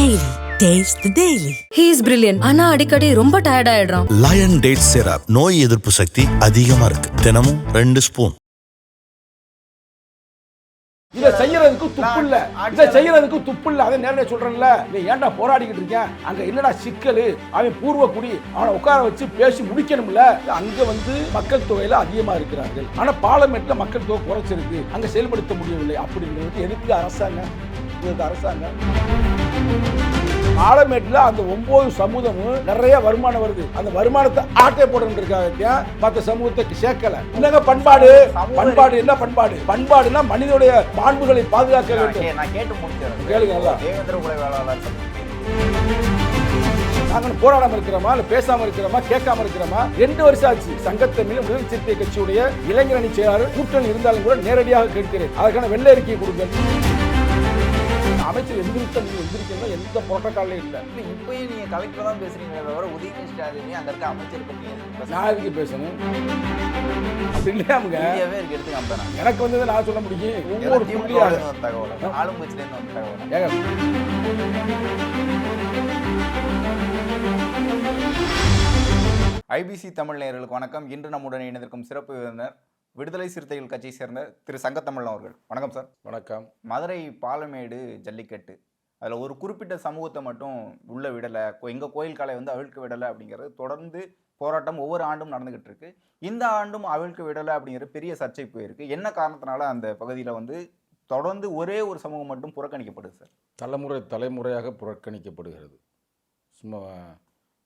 Daily. Taste the Daily. He is brilliant. ஆனா அடிக்கடி ரொம்ப டயர்ட் ஆயிடுறான். லயன் டேட் சிரப் நோய் எதிர்ப்பு சக்தி அதிகமா இருக்கு. தினமும் 2 ஸ்பூன். இதை செய்யறதுக்கு துப்பு இல்ல. அதை நேரடியா சொல்றேன்ல, நீ ஏன்டா போராடிக்கிட்டு இருக்க? அங்க என்னடா சிக்கல்? அவன் பூர்வ குடி, அவனை உட்கார வச்சு பேசி முடிக்கணும்ல. அங்க மக்கள் தொகையில அதிகமா இருக்கிறார்கள், ஆனா பார்லிமெண்ட்ல மக்கள் தொகை குறைச்சிருக்கு, அங்க செயல்படுத்த முடியவில்லை. அப்படிங்கிறது எதுக்கு அரசாங்கம்? பார்லிமெண்ட்ல அந்த 9 சமூகமும் நிறைய வருமானம் வருது. அந்த வருமானத்தை ஆட்டை போடுறதுக்காக மற்ற சமூகத்தை சேர்க்கல. என்னங்க பண்பாடு? என்ன பண்பாடு? பண்பாடுனா மனிதனுடைய மாண்புகளை பாதுகாக்க வேண்டும். நான் கேட்டு முடிக்கிறேன், கேளுங்க. நல்லா தேவேந்திர குல வேளாளர் நாங்கள் போராடாம இருக்கிறோமா, இல்ல பேசாம இருக்கிறோமா, கேட்காம இருக்கிறோமா? 2 வருஷம் ஆச்சு. சங்கத்தமிழ் விடுதலை சிறுத்தை கட்சியுடைய இளைஞரணி செயலாளர் கூட்டணி இருந்தாலும் கூட நேரடியாக கேட்கிறேன், அதற்கான வெள்ளை அறிக்கையை கொடுங்க. அமைச்சர் எந்திரிக்கணும், எந்த புரோட்டோகாலும் இல்லை. இப்பயும் நீங்க கலெக்டர் தான் பேசுறீங்க, தவிர உதயநிதி ஸ்டாலின் அங்க இருக்க அமைச்சர் பத்தி நான் எதுக்கு பேசணும்? அப்படி இல்லையாமுங்க, எடுத்து காமிப்பேன். எனக்கு நான் சொல்ல முடியும். ஒவ்வொரு புள்ளியாக தகவல் ஆளுங்கட்சியிலேருந்து வந்த தகவல். ஐபிசி தமிழ் நேயர்களுக்கு வணக்கம். இன்று நம்முடன் இணைந்திருக்கும் சிறப்பு விருந்தினர் விடுதலை சிறுத்தைகள் கட்சியை சேர்ந்த திரு சங்கத்தமிழ் அவர்கள். வணக்கம் சார். வணக்கம். மதுரை பாலமேடு ஜல்லிக்கட்டு, அதில் ஒரு குறிப்பிட்ட சமூகத்தை மட்டும் உள்ள விடலை, எங்கள் கோயில் காலை அவிழ்க்க விடலை அப்படிங்கிறது தொடர்ந்து போராட்டம் ஒவ்வொரு ஆண்டும் நடந்துகிட்டு இருக்கு. இந்த ஆண்டும் அவிழ்க்க விடலை அப்படிங்கிற பெரிய சர்ச்சை போயிருக்கு. என்ன காரணத்தினால அந்த பகுதியில் தொடர்ந்து ஒரே ஒரு சமூகம் மட்டும் புறக்கணிக்கப்படுது சார்? தலைமுறையாக புறக்கணிக்கப்படுகிறது. சும்மா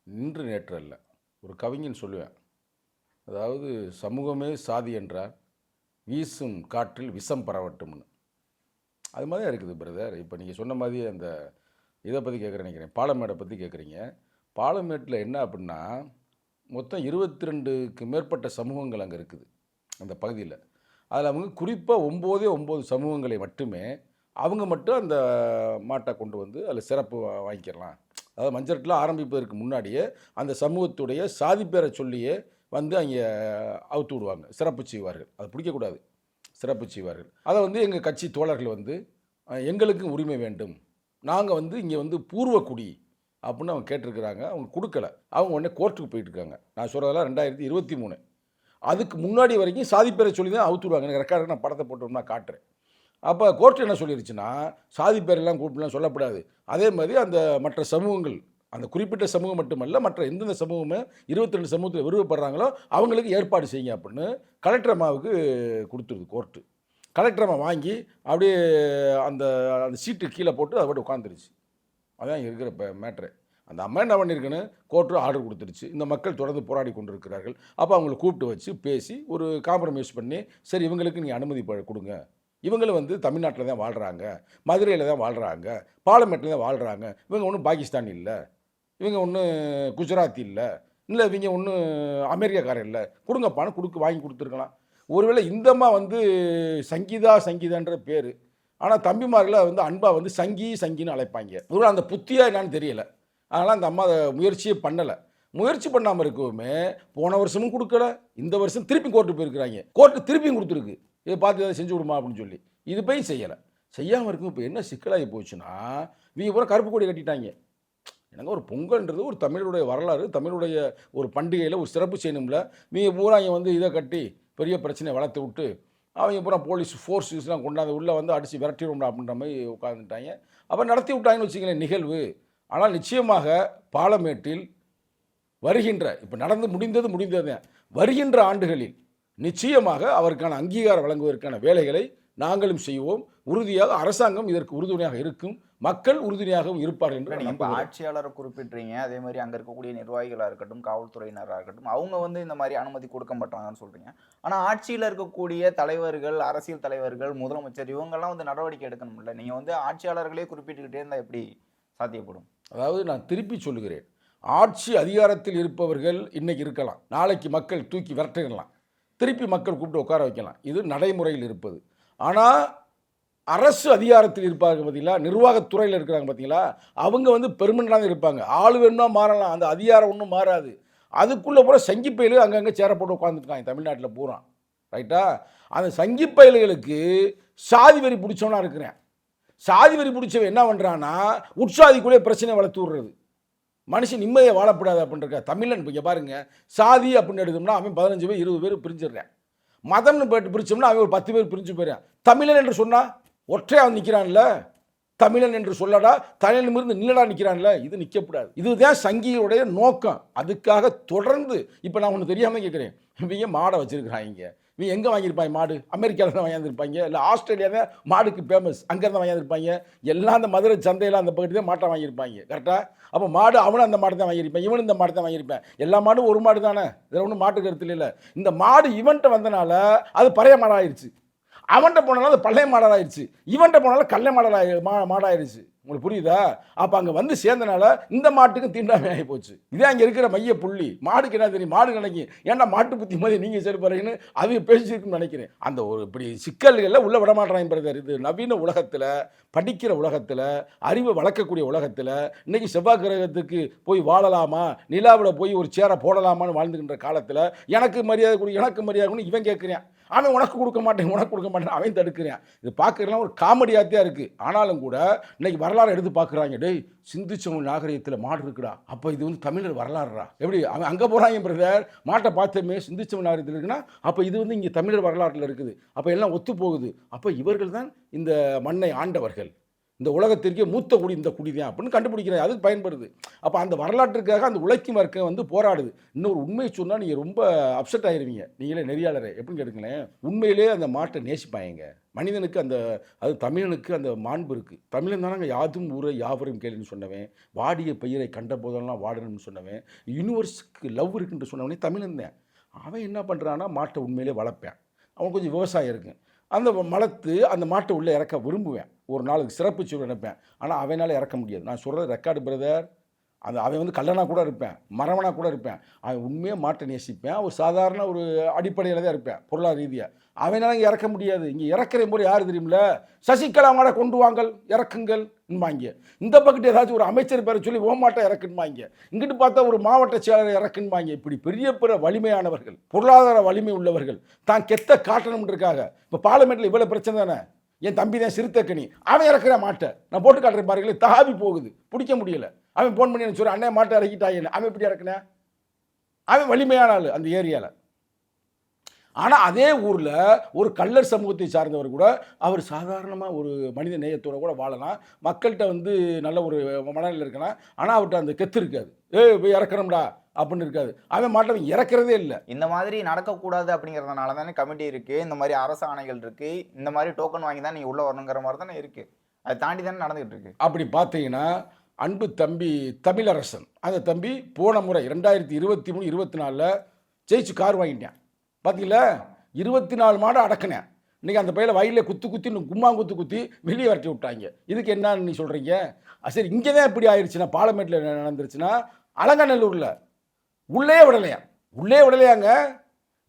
நின்று நேற்று அல்ல. ஒரு கவிஞன் சொல்லுவேன், அதாவது சமூகமே சாதி என்றால் வீசும் காற்றில் விஷம் பரவட்டும்னு. அது மாதிரி இருக்குது பிரதர். இப்போ நீங்கள் சொன்ன மாதிரி அந்த இதை பற்றி கேட்குறேன் நினைக்கிறேன், பாலமேடை பற்றி கேட்குறீங்க. பாலமேட்டில் என்ன அப்படின்னா மொத்தம் 22க்கு மேற்பட்ட சமூகங்கள் அங்கே இருக்குது அந்த பகுதியில். அதில் அவங்க குறிப்பாக 9 சமூகங்களை மட்டுமே அவங்க மட்டும் அந்த மாட்டை கொண்டு அதில் சிறப்பு வாங்கிக்கிறலாம். அதாவது மஞ்சள் ஆரம்பிப்பதற்கு முன்னாடியே அந்த சமூகத்துடைய சாதி பேரை சொல்லியே அங்கே அவுத்து விடுவாங்க, சிறப்பு செய்வார்கள். அது பிடிக்கக்கூடாது, சிறப்பு செய்வார்கள். அதை எங்கள் கட்சி தோழர்கள் எங்களுக்கும் உரிமை வேண்டும், நாங்கள் இங்கே பூர்வ குடி அப்படின்னு அவங்க கேட்டிருக்கிறாங்க. அவங்க கொடுக்கல. அவங்க உடனே கோர்ட்டுக்கு போயிட்டுருக்காங்க. நான் சொல்கிறதெல்லாம் 2023. அதுக்கு முன்னாடி வரைக்கும் சாதிப்பேரை சொல்லி தான் அவுத்து விடுவாங்க. எனக்கு ரெக்கார்டு நான் படத்தை போட்டோம்னா காட்டுறேன். அப்போ கோர்ட்டு என்ன சொல்லிருச்சுன்னா, சாதிப்பேரெல்லாம் கூப்பிட்டுலாம் சொல்லக்கூடாது. அதே மாதிரி அந்த மற்ற சமூகங்கள், அந்த குறிப்பிட்ட சமூகம் மட்டுமல்ல, மற்ற எந்தெந்த சமூகமே 22 சமூகத்தில் விருப்பப்படுறாங்களோ அவங்களுக்கு ஏற்பாடு செய்யுங்க அப்படின்னு கலெக்டர் அம்மாவுக்கு கொடுத்துருது கோர்ட்டு. கலெக்டர் அம்மா வாங்கி அப்படியே அந்த அந்த சீட்டு கீழே போட்டு அதை போட்டு உட்காந்துருச்சு. அதான் இங்கே இருக்கிற இப்போ மேட்ரு. அந்த அம்மா என்ன பண்ணியிருக்குன்னு கோர்ட்டு ஆர்டர் கொடுத்துருச்சு. இந்த மக்கள் தொடர்ந்து போராடி கொண்டு இருக்கிறார்கள். அப்போ அவங்களை கூப்பிட்டு வச்சு பேசி ஒரு காம்ப்ரமைஸ் பண்ணி, சரி இவங்களுக்கு நீங்கள் அனுமதி கொடுங்க, இவங்களும் தமிழ்நாட்டில் தான் வாழ்கிறாங்க, மதுரையில் தான் வாழ்கிறாங்க, பாலமேட்டில் தான் வாழ்கிறாங்க, இவங்க ஒன்றும் பாகிஸ்தான் இல்லை, இவங்க ஒன்றும் குஜராத்தி இல்லை, இவங்க ஒன்றும் அமெரிக்காக்காரன் இல்லை, கொடுங்கப்பான்னு வாங்கி கொடுத்துருக்கலாம். ஒருவேளை இந்தம்மா சங்கீதான்ற பேர், ஆனால் தம்பிமார்களை அன்பா சங்கின்னு அழைப்பாங்க. ஒருவேளை அந்த புத்தியாக என்னான்னு தெரியலை. அதனால் அந்த அம்மா அதை முயற்சியே பண்ணலை. முயற்சி பண்ணாமல் இருக்கவுமே போன வருஷமும் கொடுக்கல, இந்த வருஷம் திருப்பி கோர்ட்டு போயிருக்கிறாங்க. கோர்ட்டு திருப்பியும் கொடுத்துருக்கு, இதை பார்த்து அதை செஞ்சு விடுமா அப்படின்னு சொல்லி. இது போய் செய்யாமல் இருக்கும். இப்போ என்ன சிக்கலாகி போச்சுன்னா, இவங்க பூரா கருப்பு கொடி கட்டிட்டாங்க. எனக்கு ஒரு பொங்கல்ன்றது ஒரு தமிழுடைய வரலாறு, தமிழுடைய ஒரு பண்டிகையில் ஒரு சிறப்பு செய்யணும்ல. இவங்க பூரா இங்கே இதை கட்டி பெரிய பிரச்சனையை வளர்த்து விட்டு அவங்க பூரா போலீஸ் ஃபோர்ஸஸ்லாம் கொண்டாந்து உள்ளே அடித்து விரட்டிடும்டா அப்படின்ற மாதிரி உட்காந்துட்டாங்க. அப்போ நடத்தி விட்டாங்கன்னு வச்சுங்களேன் நிகழ்வு. ஆனால் நிச்சயமாக பாலமேட்டில் வருகின்ற, இப்போ நடந்து முடிந்தது வருகின்ற ஆண்டுகளில் நிச்சயமாக அவருக்கான அங்கீகாரம் வழங்குவதற்கான வேலைகளை நாங்களும் செய்வோம். உறுதியாக அரசாங்கம் இதற்கு உறுதுணையாக இருக்கும், மக்கள் உறுதுணையாகவும் இருப்பார்கள் என்று நீங்கள் ஆட்சியாளரை குறிப்பிட்றீங்க. அதே மாதிரி அங்கே இருக்கக்கூடிய நிர்வாகிகளாக இருக்கட்டும், காவல்துறையினராக இருக்கட்டும், அவங்க இந்த மாதிரி அனுமதி கொடுக்க மாட்டாங்கன்னு சொல்கிறீங்க. ஆனால் ஆட்சியில் இருக்கக்கூடிய தலைவர்கள், அரசியல் தலைவர்கள், முதலமைச்சர் இவங்கெல்லாம் நடவடிக்கை எடுக்கணும்ல. நீங்கள் ஆட்சியாளர்களே குறிப்பிட்டுக்கிட்டே இருந்தால் எப்படி சாத்தியப்படும்? அதாவது நான் திருப்பி சொல்லுகிறேன், ஆட்சி அதிகாரத்தில் இருப்பவர்கள் இன்னைக்கு இருக்கலாம், நாளைக்கு மக்கள் தூக்கி விரட்டிடலாம், திருப்பி மக்கள் கூப்பிட்டு உட்கார வைக்கலாம். இது நடைமுறையில் இருப்பது. ஆனால் அரசு அதிகாரத்தில் இருப்பாங்க பார்த்தீங்களா, நிர்வாகத்துறையில் இருக்கிறாங்க பார்த்தீங்களா, அவங்க பெர்மனண்டாக இருப்பாங்க. ஆள் வேணும்னா மாறலாம், அந்த அதிகாரம் ஒன்றும் மாறாது. அதுக்குள்ளே பூரா சங்கிப்பயிலு அங்கங்கே சேர போட்டு உட்காந்துருக்காங்க தமிழ்நாட்டில் பூரா. ரைட்டா? அந்த சங்கிப்பயில்களுக்கு சாதி வரி பிடிச்சோன்னா இருக்கிறேன். சாதி வரி பிடிச்சவன் என்ன பண்ணுறான்னா உட்சாதிக்குள்ளே பிரச்சனை வளர்த்து விடுறது. மனுஷன் நிம்மதியை வாழப்படாது அப்படின்றக்கா. தமிழன் இப்போ இங்கே பாருங்க, சாதி அப்படின்னு எடுத்தோம்னா அவன் 15 பேர் 20 பேர் பிரிஞ்சிடுறான். மதம்னு போட்டு பிரிச்சோம்னா அவன் ஒரு 10 பேர் பிரிஞ்சு போயிடுறான். தமிழன் என்று சொன்னால் ஒற்றையாக அவன் நிற்கிறான்ல, தமிழன் என்று சொல்லடா தலையிலிருந்து நில்லடா நிற்கிறான்ல, இது நிற்கக்கூடாது. இதுதான் சங்கிகளுடைய நோக்கம். அதுக்காக தொடர்ந்து இப்போ நான் ஒன்று தெரியாமல் கேட்குறேன், இவங்க மாடை வச்சுருக்கிறாங்க. இவங்க எங்கே வாங்கியிருப்பாங்க மாடு? அமெரிக்காவில் தான் வாங்கியிருப்பாங்க, இல்லை ஆஸ்திரேலியா தான் மாடுக்கு ஃபேமஸ், அங்கே தான் வாங்கியிருப்பாங்க. எல்லாம் அந்த மதுரை சந்தையில் அந்த பகுதி தான் மாட்டை வாங்கியிருப்பாங்க. கரெக்டாக? அப்போ மாடு அவனும் அந்த மாடு தான் வாங்கியிருப்பேன், இவனும் இந்த மாடு தான் வாங்கியிருப்பேன். எல்லா மாடும் ஒரு மாடு தானே, இதில் ஒன்றும் மாட்டு கருத்தில் இல்லை. இந்த மாடு இவன்ட்ட வந்தனால அது பழைய மாடாயிருச்சு, அவன்கிட்ட போனாலும் அது பழைய மாடலாயிருச்சு, இவன்கிட்ட போனாலும் கல்லை மாடாயிருச்சு. உங்களுக்கு புரியுதா? அப்போ அங்கே வந்து சேர்ந்தனால இந்த மாட்டுக்கும் தீண்டாமை ஆகி போச்சு. இதே அங்கே இருக்கிற மைய புள்ளி. மாடுக்கு என்ன தெரியும்? மாடு நினைக்கும் ஏன்னா மாட்டு புத்தி மாதிரி நீங்கள் சரி பாருங்கன்னு அவங்க பேசியிருக்குன்னு நினைக்கிறேன். அந்த ஒரு இப்படி சிக்கல்களில் உள்ள விடமாட்டாங்க பிரதர். இது நவீன உலகத்தில், படிக்கிற உலகத்தில், அறிவை வளர்க்கக்கூடிய உலகத்தில் இன்னைக்கு செவ்வாய் கிரகத்துக்கு போய் வாழலாமா, நிலாவில் போய் ஒரு சேரை போடலாமான்னு வாழ்ந்துக்கின்ற காலத்தில் எனக்கு மரியாதை கொடு, எனக்கு மரியாதை கொடு இவன் கேட்குறேன். அவன் உனக்கு கொடுக்க மாட்டேன், உனக்கு கொடுக்க மாட்டேன், அவன் தடுக்கிறேன். இது பார்க்குறதுலாம் ஒரு காமெடியாகத்தான் இருக்குது. ஆனாலும் கூட இன்னைக்கு வரலாறு எடுத்து பார்க்குறாங்க. டேய், சிந்திச்சவங்க நாகரிகத்தில் மாடு இருக்குடா, அப்போ இது வந்து தமிழர் வரலாறுடா. எப்படி அவன் அங்கே போகிறாங்க பிரதர், மாட்டை பார்த்தமே சிந்திச்சவன் நாகரிகத்தில் இருக்குன்னா அப்போ இது வந்து இங்கே தமிழர் வரலாற்றில் இருக்குது. அப்போ எல்லாம் ஒத்து போகுது. அப்போ இவர்கள் தான் இந்த மண்ணை ஆண்டவர்கள், இந்த உலகத்திற்கே மூத்த குடி இந்த குடி தான் அப்படின்னு கண்டுபிடிக்கிறாங்க. அதுக்கு பயன்படுது. அப்போ அந்த வரலாற்றுக்காக அந்த உழைக்கும் வர்க்கம் வந்து போராடுது. இன்னொரு உண்மையை சொன்னால் நீங்கள் ரொம்ப அப்செட் ஆகிருவீங்க. நீங்களே நெறியாளரே எப்படின்னு கேட்டுங்களேன். உண்மையிலே அந்த மாட்டை நேசிப்பாங்க. மனிதனுக்கு அந்த, அது தமிழனுக்கு அந்த மாண்பு இருக்குது. தமிழன் தானே யாதும் ஊரை யாவரும் கேளுன்னு சொன்னவன், வாடிய பயிரை கண்ட போதெல்லாம் வாடணும்னு சொன்னவன், யூனிவர்ஸுக்கு லவ் இருக்குன்னு சொன்னவனே தமிழன் தான். அவன் என்ன பண்ணுறான்னா மாட்டை உண்மையிலே வளர்ப்பேன். அவன் கொஞ்சம் விவசாயம் இருக்குது, அந்த வளர்த்து அந்த மாட்டை உள்ளே இறக்க விரும்புவேன். ஒரு நாளுக்கு சிறப்பு சொல்லி நினைப்பேன். ஆனால் அவனால் இறக்க முடியாது. நான் சொல்கிறது ரெக்கார்டு பிரதர். அவன் வந்து கல்லனாக கூட இருப்பேன், மரவனாக கூட இருப்பேன். அவன் உண்மையாக மாட்டை நேசிப்பேன். ஒரு சாதாரண ஒரு அடிப்படையில் தான் இருப்பேன் பொருளாதார ரீதியாக. அவனால் இங்கே இறக்க முடியாது. இங்கே இறக்குற போது யார் தெரியுமில்ல, சசிகலா மாடை கொண்டு வாங்கல் இறக்குங்கள்ன்பாங்க. இந்த பக்கத்து ஏதாச்சும் ஒரு அமைச்சர் பேரை சொல்லி ஓமாட்டை இறக்குன்பாங்க. இங்கிட்டு பார்த்தா ஒரு மாவட்ட செயலர் இறக்குன்பாங்க. இப்படி பெரிய பெரிய வலிமையானவர்கள், பொருளாதார வலிமை உள்ளவர்கள் தான் கெத்த காட்டணும்ன்றக்காக. இப்போ பார்லிமெண்ட்டில் இவ்வளோ பிரச்சனை தானே. என் தம்பி தான் சிறுத்தைக்கணி, அவன் இறக்குற மாட்டை நான் போட்டு காட்டுறேன் பாருங்களேன், தாவி போகுது, பிடிக்க முடியல. அவன் ஃபோன் பண்ணி எனக்கு சொல்ல, அண்ணே மாட்டை இறக்கிட்டாயின்னு. அவன் எப்படி இறக்குனேன்? அவன் வலிமையான ஆள் அந்த ஏரியாவில். ஆனால் அதே ஊரில் ஒரு கள்ளர் சமூகத்தை சார்ந்தவர் கூட அவர் சாதாரணமாக ஒரு மனித நேயத்தோடு கூட வாழலாம், மக்கள்கிட்ட வந்து நல்ல ஒரு மனநிலை இருக்கலாம். ஆனால் அவர்கிட்ட அந்த கெத்து இருக்காது. போய் இறக்குறோம்டா அப்படின்னு இருக்காது. அவன் மாட்டவன் இறக்குறதே இல்லை. இந்த மாதிரி நடக்கக்கூடாது அப்படிங்கிறதுனால தானே கமிட்டி இருக்குது, இந்த மாதிரி அரசு ஆணைகள் இருக்குது, இந்த மாதிரி டோக்கன் வாங்கி தான் நீங்கள் உள்ளே வரணுங்கிற மாதிரி தானே இருக்குது. அதை தாண்டி தானே நடந்துகிட்டு இருக்கு. அப்படி பார்த்தீங்கன்னா அன்பு தம்பி தமிழரசன், அந்த தம்பி போன முறை 2023-24 ஜெயிச்சு கார் வாங்கிட்டேன். பார்த்தீங்களா, 24 மாடு அடக்கினேன். இன்றைக்கி அந்த பையில வயலில் குத்தி கும்மாங்குத்து குத்தி வெளியே வரட்டி விட்டாங்க. இதுக்கு என்னன்னு நீ சொல்கிறீங்க? சரி, இங்கே தான் இப்படி ஆயிடுச்சுன்னா, பார்லிமெண்ட்டில் நடந்துருச்சுன்னா, அலங்காநல்லூரில் உள்ளே விடலையாங்க.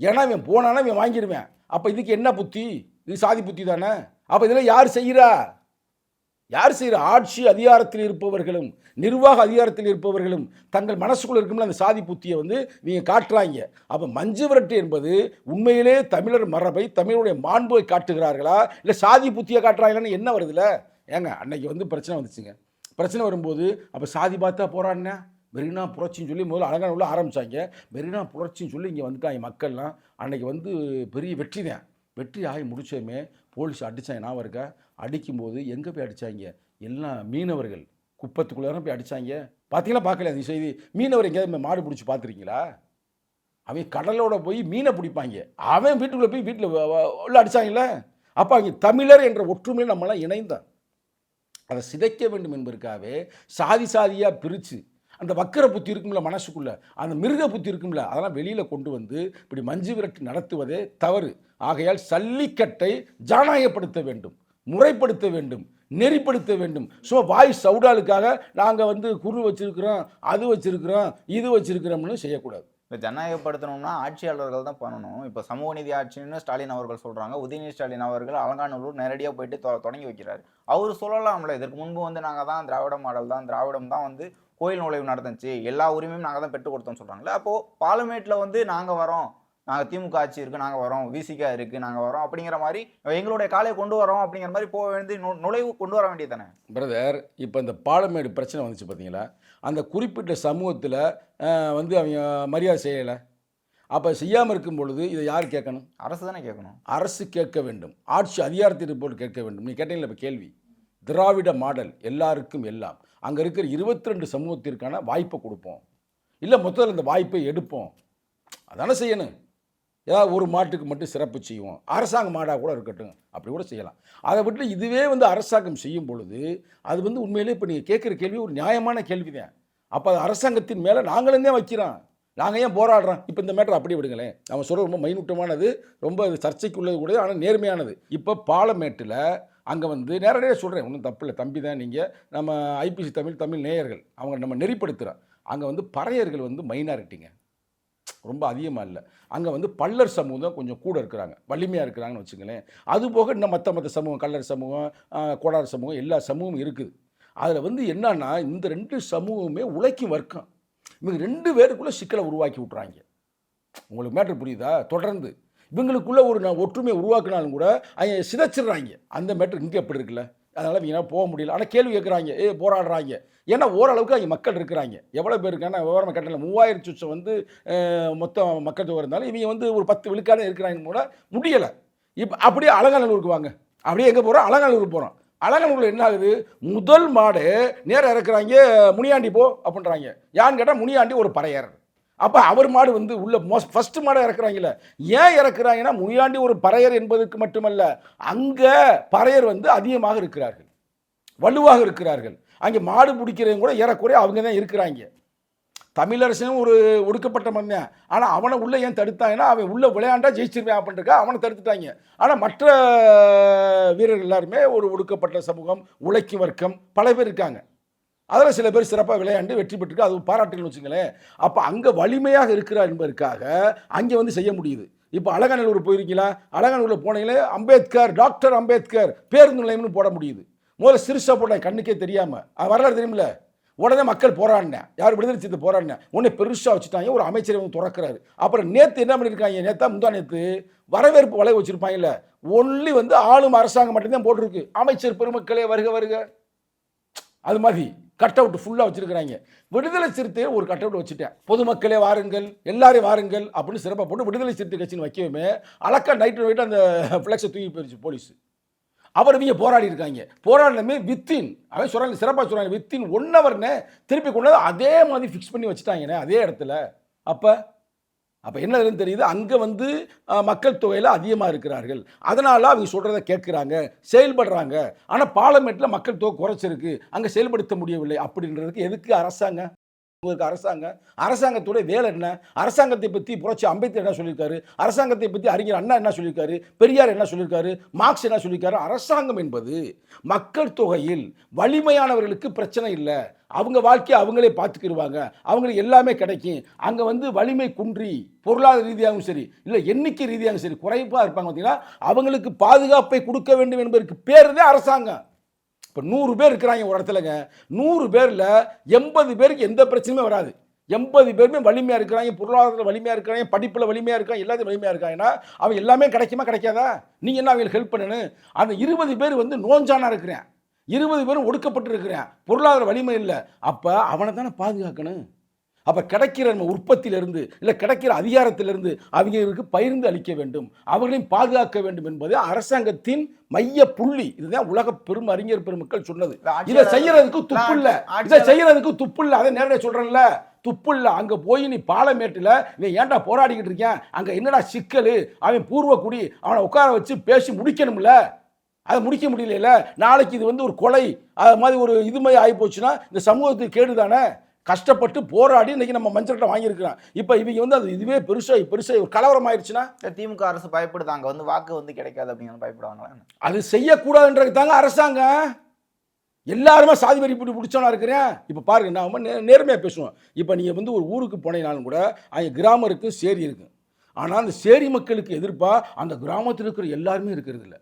ஏன்னா இவன் போனானா இவன் வாங்கிடுவேன். அப்போ இதுக்கு என்ன புத்தி? இது சாதி புத்தி தானே. அப்போ இதில் யார் செய்கிறா? ஆட்சி அதிகாரத்தில் இருப்பவர்களும் நிர்வாக அதிகாரத்தில் இருப்பவர்களும் தங்கள் மனசுக்குள்ள இருக்கும்ல அந்த சாதி புத்தியை வந்து நீங்க காட்டுறாங்க. அப்போ மஞ்சு விரட்டு என்பது உண்மையிலே தமிழர் மரபை, தமிழுடைய மாண்பை காட்டுகிறார்களா இல்லை சாதி புத்தியை காட்டுறாங்களான்னு என்ன வருதுல? ஏங்க அன்னைக்கு வந்து பிரச்சனை வந்துச்சுங்க. பிரச்சனை வரும்போது அப்போ சாதி பார்த்தா போராடினேன், மெரினா புரட்சின்னு சொல்லி முதல்ல அலங்காநல்லூரில் ஆரம்பித்தாங்க. மெரினா புரட்சின்னு சொல்லி இங்கே வந்துட்டாங்க மக்கள்லாம். அன்னைக்கு வந்து பெரிய வெற்றி தான். வெற்றி ஆகி முடிச்சோமே போலீஸ் அடித்தாங்க. ஞாபகம் இருக்கா? அடிக்கும்போது எங்கே போய் அடித்தாங்க? எல்லாம் மீனவர்கள் குப்பத்துக்குள்ளே போய் அடித்தாங்க. பார்த்தீங்களா? பார்க்கல அந்த செய்தி? மீனவர் எங்கேயாவது மாடு பிடிச்சி பார்த்துருக்கீங்களா? அவன் கடலோட போய் மீனை பிடிப்பாங்க, அவன் வீட்டுக்குள்ளே போய் வீட்டில் உள்ள அடித்தாங்கல்ல. அப்போ அங்கே தமிழர் என்ற ஒற்றுமையில் நம்மளாம் இணைந்தான். அதை சிதைக்க வேண்டும் என்பதற்காகவே சாதியாக பிரித்து அந்த வக்கர புத்தி இருக்கும்ல மனசுக்குள்ள, அந்த மிருக புத்தி இருக்கும்ல, அதெல்லாம் வெளியில் கொண்டு வந்து இப்படி மஞ்சு விரட்டு நடத்துவதே தவறு. ஆகையால் ஜல்லிக்கட்டை ஜனநாயகப்படுத்த வேண்டும், முறைப்படுத்த வேண்டும், நெறிப்படுத்த வேண்டும். ஸோ வாய் சவுடாலுக்காக நாங்கள் வந்து குரு வச்சிருக்கிறோம், அது வச்சிருக்கிறோம், இது வச்சிருக்கிறோம்னு செய்யக்கூடாது. இப்போ ஜனநாயகப்படுத்தணும்னா ஆட்சியாளர்கள் தான் பண்ணணும். இப்போ சமூக நீதி ஆட்சின்னு ஸ்டாலின் அவர்கள் சொல்கிறாங்க. உதயநிதி ஸ்டாலின் அவர்கள் அலங்காநல்லூர் நேரடியாக போயிட்டு தொடங்கி வைக்கிறார். அவர் சொல்லலாம்ல, இதற்கு முன்பு வந்து நாங்கள் தான் திராவிட மாடல் தான், திராவிடம் தான் வந்து கோயில் நுழைவு நடந்துச்சு, எல்லா உரிமையும் நாங்கள் தான் பெற்றுக் கொடுத்தோம்னு சொல்கிறாங்களே. அப்போது பார்லிமெண்ட்டில் வந்து நாங்கள் வரோம், நாங்கள் திமுக ஆட்சி இருக்குது நாங்கள் வரோம், விசிகா இருக்குது நாங்கள் வரோம் அப்படிங்கிற மாதிரி எங்களுடைய காலையை கொண்டு வரோம் அப்படிங்கிற மாதிரி போக வேண்டிய நுழைவு கொண்டு வர வேண்டியது தானே பிரதர். இப்போ இந்த பாலமேடு பிரச்சனை வந்துச்சு பார்த்தீங்களா, அந்த குறிப்பிட்ட சமூகத்தில் வந்து அவங்க மரியாதை செய்யலை. அப்போ செய்யாமல் இருக்கும் பொழுது இதை யார் கேட்கணும்? அரசு தானே கேட்கணும். அரசு கேட்க வேண்டும், ஆட்சி அதிகாரத்தை போட்டு கேட்க வேண்டும். நீ கேட்டீங்களா இப்போ கேள்வி, திராவிட மாடல் எல்லாருக்கும் எல்லாம், அங்கே இருக்கிற 22 சமூகத்திற்கான வாய்ப்பை கொடுப்போம், இல்லை மொத்தத்தில் இந்த வாய்ப்பை எடுப்போம், அதானே செய்யணும். ஏதாவது ஒரு மாட்டுக்கு மட்டும் சிறப்பு செய்வோம், அரசாங்க மாடாக கூட இருக்கட்டும், அப்படி கூட செய்யலாம். அதை விட்டு இதுவே வந்து அரசாங்கம் செய்யும் பொழுது அது வந்து உண்மையிலே இப்போ நீங்கள் கேட்குற கேள்வி ஒரு நியாயமான கேள்வி தான். அப்போ அது அரசாங்கத்தின் மேலே நாங்களும் தான் வைக்கிறோம், நாங்கள் ஏன் போராடுறோம்? இப்போ இந்த மேட்டர் அப்படி விடுங்களேன், நம்ம சொல்கிற ரொம்ப மைனூட்டமானது, ரொம்ப சர்ச்சைக்குள்ளது கூட, ஆனால் நேர்மையானது. இப்போ பாலமேட்டில் அங்கே வந்து நேரடியாக சொல்கிறேன், ஒன்றும் தப்பு இல்லை, தம்பி தான் நீங்கள், நம்ம ஐபிசி தமிழ் நேயர்கள் அவங்க நம்ம நெறிப்படுத்துகிறோம். அங்கே வந்து பறையர்கள் வந்து மைனாரிட்டிங்க, ரொம்ப அதிகமாக இல்லை. அங்கே வந்து பல்லர் சமூகம் கொஞ்சம் கூட இருக்கிறாங்க, வலிமையாக இருக்கிறாங்கன்னு வச்சுங்களேன். அதுபோக இன்னும் மற்ற சமூகம், கல்லர் சமூகம், கோடார் சமூகம், எல்லா சமூகமும் இருக்குது. அதில் வந்து என்னன்னா இந்த 2 சமூகமே உழைக்கும் வர்க்கம், இவங்க 2 பேருக்குள்ளே சிக்கலை உருவாக்கி விட்றாங்க. உங்களுக்கு மேட்ரு புரியுதா? தொடர்ந்து இவங்களுக்குள்ள ஒரு ஒற்றுமையை உருவாக்கினாலும் கூட அவங்க சிதைச்சிடுறாங்க. அந்த மேட்ரு இங்கே எப்படி இருக்குல்ல, அதனால் இவங்க போக முடியல. ஆனால் கேள்வி கேட்குறாங்க, போராடுறாங்க. ஏன்னா ஓரளவுக்கு அவங்க மக்கள் இருக்கிறாங்க. எவ்வளோ பேர் இருக்காங்கன்னா விவரமாக கட்டல 3000 சுச்சம் வந்து மொத்தம் மக்கள் தொகை இருந்தாலும் இவங்க வந்து ஒரு 10 விழுக்காடு இருக்கிறாங்க கூட முடியலை. இப்போ அப்படியே அலங்காநல்லூருக்கு வாங்க, அப்படியே எங்கே போகிறோம்? அலங்காநல்லூர் போகிறோம். அலங்காநல்லூரில் என்ன ஆகுது? முதல் மாடு நேராக இறக்குறாங்க, முனியாண்டி போ அப்படின்றாங்க. யான்னு கேட்டால் முனியாண்டி ஒரு பறையர். அப்போ அவர் மாடு வந்து உள்ள ஃபஸ்ட்டு மாடாக இறக்குறாங்கல்ல. ஏன் இறக்குறாங்கன்னா முனியாண்டி ஒரு பறையர் என்பதற்கு மட்டுமல்ல, அங்கே பறையர் வந்து அதிகமாக இருக்கிறார்கள், வலுவாக இருக்கிறார்கள். அங்கே மாடு பிடிக்கிறவங்க கூட ஏறக்குறைய அவங்க தான் இருக்கிறாங்க. தமிழரசனும் ஒரு ஒடுக்கப்பட்ட மன்னன், ஆனால் அவனை உள்ளே ஏன் தடுத்தாங்கன்னா அவன் உள்ளே விளையாண்டா ஜெயிச்சிருவேன் அப்படின்ட்டுருக்கா அவனை தடுத்துட்டாங்க. ஆனால் மற்ற வீரர்கள் எல்லாருமே ஒரு ஒடுக்கப்பட்ட சமூகம், உழைக்கும் வர்க்கம் பல பேர் இருக்காங்க. அதில் சில பேர் சிறப்பாக விளையாண்டு வெற்றி பெற்றுருக்கு, அது பாராட்டுன்னு வச்சுங்களேன். அப்போ அங்கே வலிமையாக இருக்கிறார் என்பதற்காக அங்கே வந்து செய்ய முடியுது. இப்போ அலங்காநல்லூர் போயிருக்கீங்களா? அலங்காநல்லூரில் போனீங்களே அம்பேத்கர், டாக்டர் அம்பேத்கர் பேருந்து நிலையம்னு போட முடியுது. முதல்ல சிறுசா போட்டேன், கண்ணுக்கே தெரியாமல். வரலாறு தெரியுமில்ல. உடனே மக்கள் போராடினேன், யார் விடுதலை செய்து போராடினேன். உடனே பெருசாக வச்சுட்டாங்க, ஒரு அமைச்சரை வந்து திறக்கிறாரு. அப்புறம் நேற்று என்ன பண்ணியிருக்காங்க, நேற்றா முந்தா நேற்று வரவேற்பு வளைவு வச்சுருப்பாங்கல்ல, ஒன்லி வந்து ஆளும் அரசாங்கம் மட்டும்தான் போட்டிருக்கு, அமைச்சர் பெருமக்களே வருக வருக, அது மாதிரி கட் அவுட் ஃபுல்லாக வச்சுருக்கிறாங்க. விடுதலை சிறுத்தையை ஒரு கட் அவுட் வச்சுட்டேன், பொதுமக்களே வாருங்கள், எல்லாரையும் வாருங்கள் அப்படின்னு சிறப்பாக போட்டு விடுதலை சிறுத்தை கட்சின்னு வைக்கவே அழக்கா நைட்டு அந்த ஃப்ளெக்ஸை தூக்கி போயிடுச்சு போலீஸ். அவர் இவங்க போராடி இருக்காங்க. போராடினமே வித்தின், அவன் சொல்கிறாங்க சிறப்பாக சொல்கிறாங்க, வித்தின் 1 ஹவர்னு திருப்பி கொண்டு அதே மாதிரி ஃபிக்ஸ் பண்ணி வச்சுட்டாங்கண்ணே அதே இடத்துல. அப்போ என்னதுன்னு தெரியுது, அங்கே வந்து மக்கள் தொகையில் அதிகமாக இருக்கிறார்கள், அதனால் அவங்க சொல்கிறத கேட்குறாங்க, செயல்படுறாங்க. ஆனால் பார்லிமெண்ட்டில் மக்கள் தொகை குறைச்சிருக்கு, அங்கே செயல்படுத்த முடியவில்லை. அப்படின்றதுக்கு எதுக்கு அரசாங்கத்தோட வேலை என்ன? அரசாங்கத்தை பற்றி புரட்சி அம்பேத்கர் என்ன சொல்லியிருக்காரு, அரசாங்கத்தை பற்றி அறிஞர் அண்ணா என்ன சொல்லியிருக்காரு, பெரியார் என்ன சொல்லியிருக்காரு, மார்க்ஸ் என்ன சொல்லியிருக்காரு? அரசாங்கம் என்பது மக்கள் தொகையில் வலிமையானவர்களுக்கு பிரச்சனை இல்லை, அவங்க வாழ்க்கையை அவங்களே பார்த்துக்கிடுவாங்க, அவங்களுக்கு எல்லாமே கிடைக்கும். அங்கே வந்து வலிமை குன்றி பொருளாதார ரீதியாகவும் சரி, இல்லை எண்ணிக்கை ரீதியாகவும் சரி குறைப்பாக இருப்பாங்க பார்த்தீங்கன்னா, அவங்களுக்கு பாதுகாப்பை கொடுக்க வேண்டும் என்பதற்கு பேர் தான் அரசாங்கம். இப்போ 100 பேர் இருக்கிறாங்க ஒரு இடத்துலங்க, 100 பேரில் 80 பேருக்கு எந்த பிரச்சனையுமே வராது. 80 பேருமே வலிமையாக இருக்கிறாங்க, பொருளாதாரத்தில் வலிமையாக இருக்கிறாங்க, படிப்பில் வலிமையாக இருக்காங்க, எல்லாத்தையும் வலிமையாக இருக்காங்கன்னா அவன் எல்லாமே கிடைக்குமா கிடைக்காதா? நீங்கள் என்ன அவங்களுக்கு ஹெல்ப் பண்ணணும்? அந்த 20 பேர் வந்து நோஞ்சானா இருக்கிறேன், 20 பேரும் ஒடுக்கப்பட்டு இருக்கிறேன், பொருளாதார வலிமை இல்லை, அப்போ அவனை தானே பாதுகாக்கணும். அப்போ கிடைக்கிற நம்ம உற்பத்தியிலிருந்து இல்லை கிடைக்கிற அதிகாரத்திலிருந்து அவங்களுக்கு பகிர்ந்து அளிக்க வேண்டும், அவர்களையும் பாதுகாக்க வேண்டும் என்பது அரசாங்கத்தின் மைய புள்ளி. இதுதான் உலக பெரும் அறிஞர் பெருமக்கள் சொன்னது. இதை செய்யறதுக்கு துப்பு இல்லை, அதை நேரடியாக சொல்றேன்ல, துப்பு இல்லை. அங்கே போய் நீ பாலமேட்டில் நீ ஏன்டா போராடிக்கிட்டு இருக்கேன், அங்கே என்னடா சிக்கல், அவன் பூர்வக்குடி, அவனை உட்கார வச்சு பேசி முடிக்கணும்ல, அதை முடிக்க முடியல. நாளைக்கு இது வந்து ஒரு கொலை அது மாதிரி ஒரு இது மாதிரி ஆகி போச்சுன்னா இந்த சமூகத்துக்கு கேடு தானே. கஷ்டப்பட்டு போராடி இன்னைக்கு நம்ம மஞ்சள் வாங்கியிருக்கிறோம். இப்போ இவங்க வந்து அது இதுவே பெருசாக ஒரு கலவரம் ஆயிடுச்சுன்னா திமுக அரசு பயப்படுது, அங்கே வந்து வாக்கு வந்து கிடைக்காது அப்படிங்கிற பயப்படுவாங்களா? அது செய்யக்கூடாதுன்றது தாங்க அரசாங்கம். எல்லாருமே சாதி வரி பிடிச்சவனா இருக்கிறேன். இப்போ பாருங்க, நான் நேர்மையாக பேசுவோம். இப்போ நீங்கள் வந்து ஒரு ஊருக்கு போனீங்கனாலும் கூட அங்கே கிராமம் இருக்குது, சேரி இருக்குது. ஆனால் அந்த சேரி மக்களுக்கு எதிர்ப்பாக அந்த கிராமத்தில் இருக்கிற எல்லாருமே இருக்கிறது இல்லை.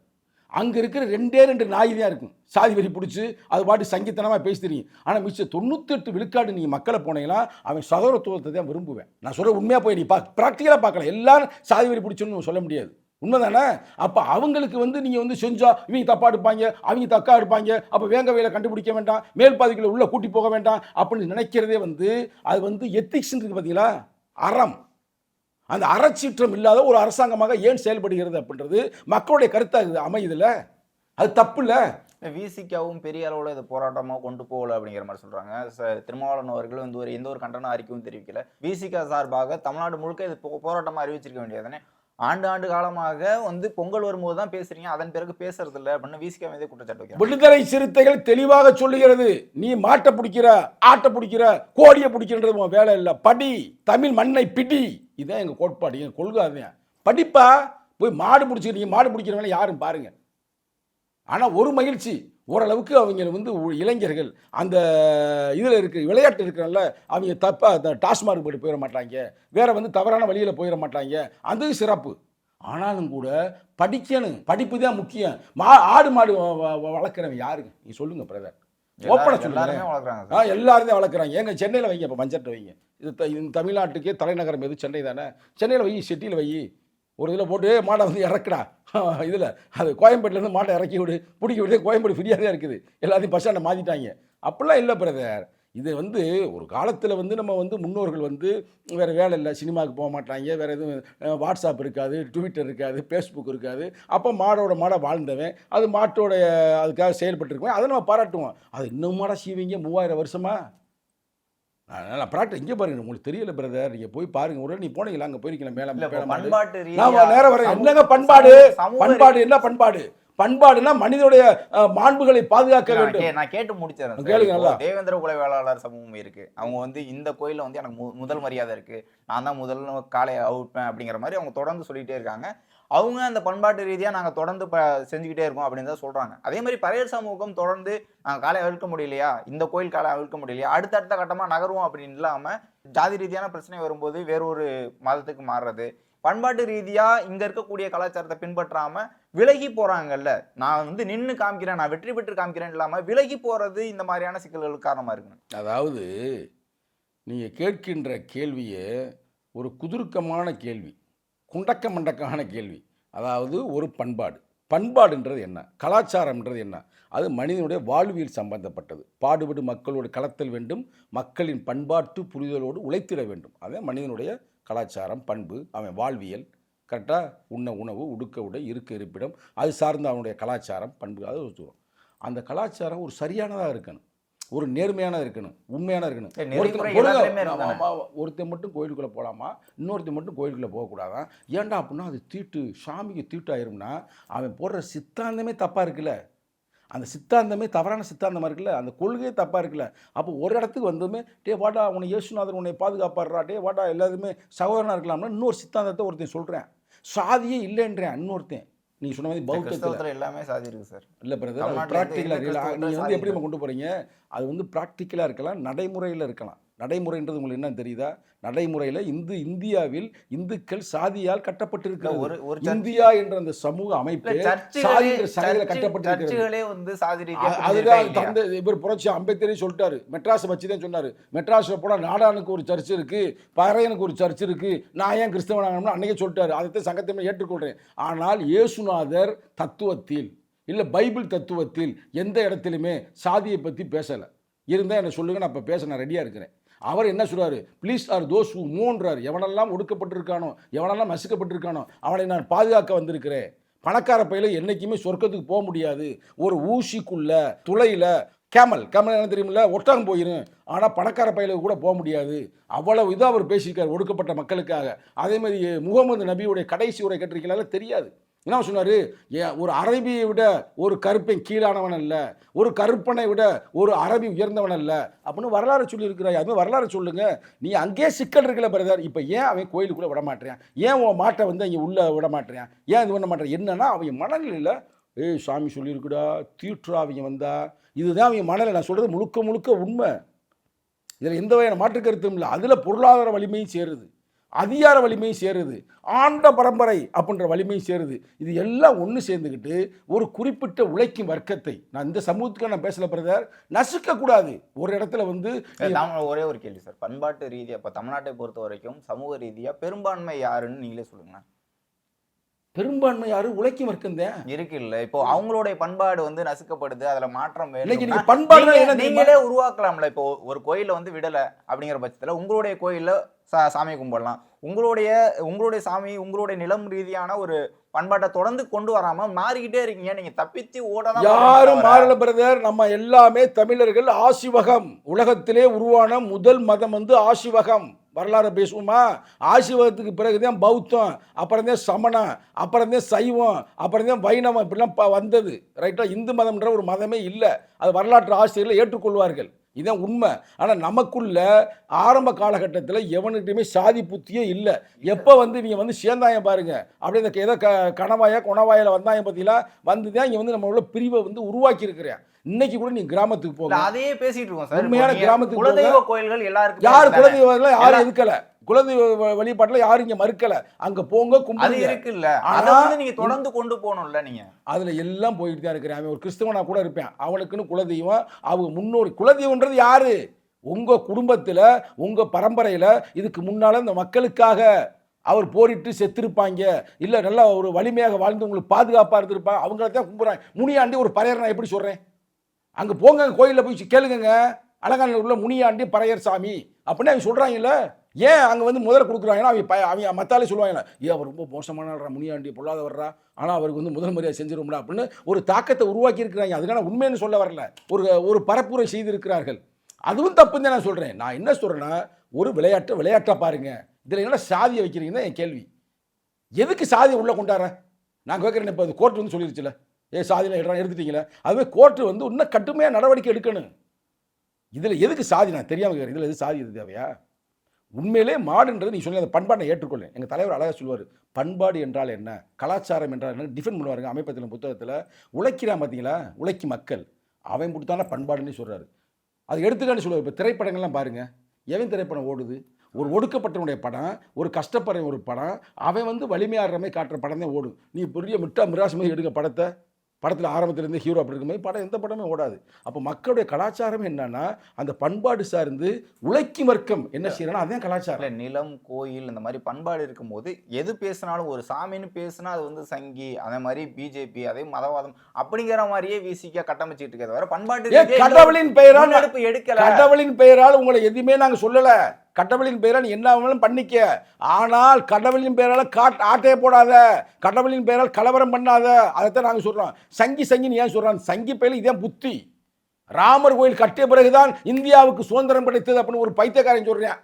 அங்கே இருக்கிற 2 நாய் தான் இருக்கும், சாதி வரி பிடிச்சி அது பாட்டு சங்கித்தனமாக பேசி தெரியும். ஆனால் மிச்சம் 98 விழுக்காடு நீங்கள் மக்களை போனீங்கன்னா அவன் சகோதரத்துவத்தை தான் விரும்புவேன். நான் சொல்கிற உண்மையாக போய் நீ ப்ராக்டிக்கலாக பார்க்கலாம். எல்லாரும் சாதி வரி பிடிச்சோன்னு சொல்ல முடியாது, உண்மைதானே? அப்போ அவங்களுக்கு நீங்கள் செஞ்சா இவங்க தப்பாக எடுப்பாங்க, அவங்க தக்கா எடுப்பாங்க, அப்போ வேங்க வேலை கண்டுபிடிக்க வேண்டாம், மேல் பாதிக்குள்ள உள்ளே கூட்டி போக வேண்டாம் அப்படின்னு நினைக்கிறதே அது எத்திக்ஸ் இருக்குது பார்த்தீங்களா, அறம். அந்த அறச்சீற்றம் இல்லாத ஒரு அரசாங்கமாக ஏன் செயல்படுகிறது அப்படின்றது மக்களுடைய கருத்தாக அமையுதுல, அது தப்பு இல்லை. விசிகாவும் பெரிய அளவில் இது போராட்டமாக கொண்டு போகல அப்படிங்கிற மாதிரி சொல்கிறாங்க. திருமாவளவன் அவர்கள் எந்த ஒரு கண்டன அறிக்கையும் தெரிவிக்கல. விசிகா சார்பாக தமிழ்நாடு முழுக்க இது போராட்டமாக அறிவிச்சிருக்க வேண்டியதானே? ஆண்டு காலமாக பொங்கல் வரும்போது தான் பேசுறீங்க, அதன் பிறகு பேசுறது இல்லை அப்படின்னு விசிகா மீதே குற்றச்சாட்டு வைக்கிறாங்க. விடுதலை சிறுத்தைகள் தெளிவாக சொல்லுகிறது, நீ மாட்டை பிடிக்கிற, ஆட்டை பிடிக்கிற, கோழியை பிடிக்கின்றது வேலை இல்லை, படி, தமிழ் மண்ணை பிடி. இதுதான் எங்கள் கோட்பாடு, எங்கள் கொள்கை. அதுதான் படிப்பா, போய் மாடு பிடிச்சிக்கிறீங்க, மாடு பிடிக்கிறவங்க யாரும் பாருங்க. ஆனால் ஒரு மகிழ்ச்சி, ஓரளவுக்கு அவங்க இளைஞர்கள் அந்த இதில் இருக்குது, விளையாட்டு இருக்கிறனால அவங்க தப்பாக டாஸ்மார்க் போய்ட்டு போயிட மாட்டாங்க, வேறு தவறான வழியில் போயிட மாட்டாங்க, அது சிறப்பு. ஆனாலும் கூட படிக்கணும், படிப்பு தான் முக்கியம். ஆடு மாடு வளர்க்குறவங்க யாருங்க நீ சொல்லுங்கள் பிரதர்? ஓப்பனாக சொல்லுங்க. எல்லாருமே வளர்க்குறாங்க. எங்கள் சென்னையில் வைங்க, இப்போ மஞ்சட்டை வைங்க. இது தமிழ்நாட்டுக்கே தலைநகரம் எது? சென்னை தானே. சென்னையில் வை, சிட்டியில் வை, ஒரு இதில் போட்டு மாடை இறக்குடா, இதில் அது கோயம்பேட்டிலேருந்து மாட்டை இறக்கி விடு, பிடிக்க விடு. கோயம்பேடு ஃப்ரீயாக தான் இருக்குது, எல்லாத்தையும் பஸ் ஸ்டாண்டை மாற்றிட்டாங்க. அப்படிலாம் இல்லை பிரதர். இது ஒரு காலத்தில் நம்ம முன்னோர்கள் வேறு வேலை இல்லை, சினிமாவுக்கு போக மாட்டாங்க, வேறு எதுவும் வாட்ஸ்அப் இருக்காது, ட்விட்டர் இருக்காது, ஃபேஸ்புக் இருக்காது. அப்போ மாடை வாழ்ந்தவன், அது மாட்டோட அதுக்காக செயல்பட்டுருக்கோம், அதை நம்ம பாராட்டுவோம். அது இன்னும் மாட சீவிங்க 3000 வருஷமா? நான் பாராட்டு. இங்கே பாருங்க, உங்களுக்கு தெரியல பிரதர், நீங்கள் போய் பாருங்க. ஒரு நீ போனீங்களா, அங்கே போயிருக்கீங்களா? மேலே நேரம் வரேன். என்னங்க பண்பாடு? பண்பாடு என்ன பண்பாடு? பண்பாடுனா மனிதனுடைய மாண்புகளை பாதுகாக்க வேண்டும். நான் கேட்டு முடிச்சேன், கேளுங்க. தேவேந்திர குல வேளாளர் சமூகம் இருக்கு, அவங்க இந்த கோயில எனக்கு முதல் மரியாதை இருக்கு, நான் தான் முதல் காலையை அவுட்பேன் அப்படிங்கிற மாதிரி அவங்க தொடர்ந்து சொல்லிட்டே இருக்காங்க. அவங்க அந்த பண்பாட்டு ரீதியாக நாங்கள் தொடர்ந்து செஞ்சுக்கிட்டே இருக்கோம் அப்படின்னு தான் சொல்கிறாங்க. அதே மாதிரி பறையர் சமூகம் தொடர்ந்து நாங்கள் காலை அவிழ்க்க முடியலையா, இந்த கோயில் காலை அவிழ்க்க முடியலையா, அடுத்தடுத்த கட்டமாக நகருவோம் அப்படின்னு இல்லாமல் ஜாதி ரீதியான பிரச்சனை வரும்போது வேறொரு மதத்துக்கு மாறுறது, பண்பாட்டு ரீதியாக இங்கே இருக்கக்கூடிய கலாச்சாரத்தை பின்பற்றாமல் விலகி போகிறாங்கல்ல. நான் நின்று காமிக்கிறேன், நான் வெற்றி பெற்று காமிக்கிறேன் இல்லாமல் விலகி போகிறது இந்த மாதிரியான சிக்கல்களுக்கு காரணமாக இருக்குங்க. அதாவது நீங்கள் கேட்கின்ற கேள்வியே ஒரு குதுருக்கமான கேள்வி, குண்டக்க மண்டக்கான கேள்வி. அதாவது ஒரு பண்பாடுன்றது என்ன, கலாச்சாரம்ன்றது என்ன? அது மனிதனுடைய வாழ்வியல் சம்பந்தப்பட்டது. பாடுபடு மக்களோடு களத்தல் வேண்டும், மக்களின் பண்பாட்டு புரிதலோடு உழைத்திட வேண்டும். அதே மனிதனுடைய கலாச்சாரம், பண்பு, அவன் வாழ்வியல். கரெக்டாக உண்ண உணவு, உடுக்க உடை, இருக்க இருப்பிடம், அது சார்ந்த அவனுடைய கலாச்சாரம், பண்பு, அது வச்சுருவோம். அந்த கலாச்சாரம் ஒரு சரியானதாக இருக்கணும், ஒரு நேர்மையானதாக இருக்கணும், உண்மையான இருக்கணும். ஒருத்தர் மட்டும் கோயிலுக்குள்ளே போகலாமா, இன்னொருத்தர் மட்டும் கோயிலுக்குள்ளே போகக்கூடாதான்? ஏன்டா அப்படின்னா அது தீட்டு, சாமிக்கு தீட்டாயிரும்னா அவன் போடுற சித்தாந்தமே தப்பாக இருக்குல்ல, அந்த சித்தாந்தமே தவறான சித்தாந்தமாக இருக்குல்ல, அந்த கொள்கையே தப்பாக இருக்குல்ல. அப்போ ஒரு இடத்துக்கு டே வாடா உன்னை இயேசுநாதர் உன்னை பாதுகாப்பாடுறா, டே வாடா எல்லாருமே சகோதரனாக இருக்கலாம்னா இன்னொரு சித்தாந்தத்தை ஒருத்தன் சொல்கிறேன், சாதியே இல்லைன்றேன் இன்னொருத்தன். நீங்கள் சொன்ன மாதிரி பௌத்தத்தில் எல்லாமே சாதி இருக்குது சார். இல்லை பிரதர், ப்ராக்டிக்கலாக நீங்கள் எப்படி கொண்டு போகிறீங்க? அது ப்ராக்டிக்கலாக இருக்கலாம், நடைமுறையில் இருக்கலாம். நடைமுறைன்றது உங்களுக்கு என்ன தெரியுதா? நடைமுறையில் இந்தியாவில் இந்துக்கள் சாதியால் கட்டப்பட்டிருக்கிறது. இந்தியா என்ற அந்த சமூக அமைப்பு அதுதான் இவர் புரட்சி அம்பேத்கரே சொல்லிட்டாரு. மெட்ராஸை வச்சு தான் சொன்னார். மெட்ராஸில் போனால் நாடானுக்கு ஒரு சர்ச் இருக்குது, பறையனுக்கு ஒரு சர்ச் இருக்குது, நான் ஏன் கிறிஸ்தவனாகணும்னு அன்றைக்கே சொல்லிட்டாரு. அதை சங்கத்தை ஏற்றுக்கொள்கிறேன். ஆனால் இயேசுநாதர் தத்துவத்தில் இல்லை பைபிள் தத்துவத்தில் எந்த இடத்துலையுமே சாதியை பற்றி பேசலை. இருந்தால் என்ன சொல்லுங்க, நான் இப்போ பேச நான் ரெடியாக இருக்கிறேன். அவர் என்ன சொல்கிறாரு? Please are those who mourn. எவனெல்லாம் ஒடுக்கப்பட்டிருக்கானோ, எவனெல்லாம் நசுக்கப்பட்டிருக்கானோ அவனை நான் பாதுகாக்க வந்திருக்கிறேன். பணக்கார பையில என்றைக்குமே சொர்க்கத்துக்கு போக முடியாது. ஒரு ஊசிக்குள்ள துளையில் கேமல் என்ன தெரியுமில்ல, ஒட்டாங்க போயிடும். ஆனால் பணக்கார பையில கூட போக முடியாது. அவ்வளவு இதாக அவர் பேசியிருக்கார் ஒடுக்கப்பட்ட மக்களுக்காக. அதேமாதிரி முகமது நபியுடைய கடைசி உரை கேட்டிருக்கீங்களா? தெரியாது. என்ன சொன்னார்? ஒரு அரபியை விட ஒரு கருப்பன் கீழானவன் அல்ல, ஒரு கருப்பனை விட ஒரு அரபி உயர்ந்தவன் அல்ல அப்படின்னு வரலாறு சொல்லியிருக்கிறாய். அதுமாதிரி வரலாறு சொல்லுங்கள். நீ அங்கேயே சிக்கல் இருக்கல பிரதர். இப்போ ஏன் அவன் கோயிலுக்குள்ளே விட மாட்டேறான்? ஏன் உன் மாட்டை அங்கே உள்ளே விட மாட்டேறான்? ஏன் இது பண்ண மாட்டேன்? என்னன்னா அவங்க மனநிலையில் சாமி சொல்லியிருக்குடா, தீட்டுறா அவங்க வந்தா, இதுதான் அவங்க மனநிலை. நான் சொல்கிறது முழுக்க உண்மை. இதில் எந்த வகையான மாற்று கருத்தும் இல்லை. அதில் பொருளாதார வலிமையும் சேருது. அதிகார வலிமையும் சேருது, ஆண்ட பரம்பரை அப்படின்ற வலிமையும் சேருது. இது எல்லாம் ஒன்று சேர்ந்துக்கிட்டு ஒரு குறிப்பிட்ட உழைக்கும் வர்க்கத்தை, நான் இந்த சமூகத்துக்கு நான் பேசல பிரதர், நசுக்கக்கூடாது. ஒரு இடத்துல வந்து ஒரே ஒரு கேள்வி சார், பண்பாட்டு ரீதியாக இப்போ தமிழ்நாட்டை பொறுத்த வரைக்கும் சமூக ரீதியாக பெரும்பான்மை யாருன்னு நீங்களே சொல்லுங்க. பெரும்பான்மை யாரு? உழைக்கும் வர்க்கம் தான் இருக்கு இல்ல. இப்போ அவங்களுடைய பண்பாடு வந்து நசுக்கப்படுது, அதுல மாற்றம் வேணும். பண்பாடு நீங்களே உருவாக்கலாம்ல. இப்போ ஒரு கோயில வந்து விடல அப்படிங்கிற பட்சத்துல உங்களுடைய கோயில்ல சாமி கும்பிடலாம். உங்களுடைய சாமி உங்களுடைய நிலம் ரீதியான ஒரு பண்பாட்டை தொடர்ந்து கொண்டு வராம மாறிக்கிட்டே இருக்கீங்க. நீங்க தப்பித்து ஓடலாம். யாரும் மாறல பிரதர். நம்ம எல்லாமே தமிழர்கள். ஆசிவகம் உலகத்திலே உருவான முதல் மதம் வந்து ஆசிவகம். வரலாறு பேசுவோமா? ஆசிவகத்துக்கு பிறகுதான் பௌத்தம், அப்புறம் தான் சமணம், அப்புறம் தான் சைவம், அப்புறம் தான் வைணவம், இப்படிலாம் வந்தது. ரைட்டா? இந்து மதம்ன்ற ஒரு மதமே இல்லை. அது வரலாற்று ஆசிரியர்கள் ஏற்றுக்கொள்வார்கள். இதுதான் உண்மை. ஆனால் நமக்குள்ள ஆரம்ப காலகட்டத்தில் எவனுக்கிட்டையுமே சாதி புத்தியே இல்லை. எப்போ வந்து நீங்கள் வந்து சேர்ந்தாயம் பாருங்க, அப்படியே இந்த ஏதோ கணவாயா கொணவாயில் வந்தாயம் பார்த்தீங்களா, வந்து தான் இங்கே வந்து நம்ம உள்ள பிரிவை வந்து உருவாக்கி இருக்கிறேன். இன்னைக்கு கூட நீங்க கிராமத்துக்கு போங்க, அதையே பேசிட்டு இருக்கோம் சார். உண்மையான கிராமத்துக்கு குலதெய்வ கோயில்கள் எல்லாருக்கும் யார் குலதெய்வம் யாரும் எதுக்கல, குலதெய்வ வழிபாட்டுல யாரும் இங்க மறுக்கல. அங்க போங்க கும்பிடுங்க. அது இருக்குல்ல, அத வந்து நீங்க தொடர்ந்து கொண்டு போகணும்ல. நீங்க அதுல எல்லாம் போயிட்டு தான் இருக்கிறேன். அவன் ஒரு கிறிஸ்தவனா கூட இருப்பேன், அவனுக்குன்னு குலதெய்வம், அவங்க முன்னோர். குலதெய்வம்ன்றது யாரு? உங்க குடும்பத்துல உங்க பரம்பரையில இதுக்கு முன்னால இந்த மக்களுக்காக அவர் போரிட்டு செத்துருப்பாங்க, இல்லை நல்லா ஒரு வலிமையாக வாழ்ந்து உங்களுக்கு பாதுகாப்பாக இருந்திருப்பாங்க, அவங்கள தான் கும்பிட்றாங்க. முனியாண்டி ஒரு பறையர் நான் எப்படி சொல்கிறேன்? அங்கே போங்க, கோயிலில் போய் கேளுங்க, அலங்காநல்லூர் உள்ள முனியாண்டி பறையர் சாமி அப்படின்னு அவங்க சொல்கிறாங்கல்ல. ஏன் அங்கே வந்து முதல்ல கொடுக்குறாங்கன்னா அவங்க மத்தாலே சொல்லுவாங்களா, அவர் ரொம்ப மோசமான முனியாண்டி பொல்லாத வர்றா, ஆனால் அவருக்கு வந்து முதல் முறையாக செஞ்சிரும்ல அப்படின்னு ஒரு தாக்கத்தை உருவாக்கி இருக்கிறாங்க. அதுக்கான உண்மைன்னு சொல்ல வரல, ஒரு பரப்புரை செய்திருக்கிறார்கள். அதுவும் தப்புன்னு தான் நான் சொல்கிறேன். நான் என்ன சொல்கிறேன்னா, ஒரு விளையாட்டாக பாருங்கள். இதில் என்ன சாதியை வைக்கிறீங்கன்னா என் கேள்வி. எதுக்கு சாதியை உள்ளே கொண்டாடுற? நான் கேட்குறேன். இப்போ கோர்ட்டு வந்து சொல்லிருச்சுல, சாதியில் எடுத்துட்டீங்களே, அதுவே கோர்ட்டு வந்து இன்னும் கடுமையாக நடவடிக்கை எடுக்கணும். இதில் எதுக்கு சாதி? நான் தெரியாமல் கேட்குறேன். இதில் எது சாதி இது தேவையா? உண்மையிலே மாடுன்றது நீ சொல்லி அந்த பண்பாட்டை ஏற்றுக்கொள்ளேன். எங்கள் தலைவர் அழகாக சொல்லுவார், பண்பாடு என்றால் என்ன, கலாச்சாரம் என்றால் என்ன டிஃபைன் பண்ணுவாருங்க. அமைப்பத்தின புத்தகத்தில் உழைக்கிறான் பார்த்தீங்களா, உழைக்கும் மக்கள், அவன் கொடுத்தான பண்பாடுன்னு சொல்கிறாரு. அது எடுத்துக்கான்னு சொல்லுவார். இப்போ திரைப்படங்கள்லாம் பாருங்கள், எவன் திரைப்படம் ஓடுது? ஒரு ஒடுக்கப்பட்டவனுடைய படம், ஒரு கஷ்டப்படுற ஒரு படம், அவன் வந்து வலிமையாடுற மாதிரி காட்டுற படம் தான் ஓடும். நீ பெரிய மிராஸ் மாதிரி எடுக்க படத்தில் ஆரம்பத்திலேருந்து ஹீரோ அப்படி இருக்கும் போது படம் எந்த படமே ஓடாது. அப்போ மக்களுடைய கலாச்சாரம் என்னன்னா, அந்த பண்பாடு சார்ந்து உழைக்கும் வர்க்கம் என்ன செய்யறா, அதே கலாச்சாரம். நிலம், கோயில், இந்த மாதிரி பண்பாடு இருக்கும்போது எது பேசினாலும், ஒரு சாமின்னு பேசினா அது வந்து சங்கி, அதே மாதிரி பிஜேபி, அதே மதவாதம் அப்படிங்கிற மாதிரியே வீசிக்க கட்டமைச்சிட்டு இருக்கிறத வர பண்பாட்டு கடவுளின் பெயரால் எடுக்கல. கடவுளின் பெயரால் உங்களை எதுவுமே நாங்கள் சொல்லலை. கடவுளின் பெயரால் என்ன வேணாலும் பண்ணிக்க, ஆனால் கடவுளின் பெயரால் ஆட்டையே போடாத, கடவுளின் பெயரால் கலவரம் பண்ணாத. அதைத்தான் நாங்கள் சொல்கிறோம். சங்கின்னு ஏன் சொல்கிறோம்? சங்கி பெயரில் இதே புத்தி. ராமர் கோயில் கட்டிய பிறகுதான் இந்தியாவுக்கு சுதந்திரம் கிடைத்தது அப்படின்னு ஒரு பைத்தியக்காரன் சொல்கிறேன்.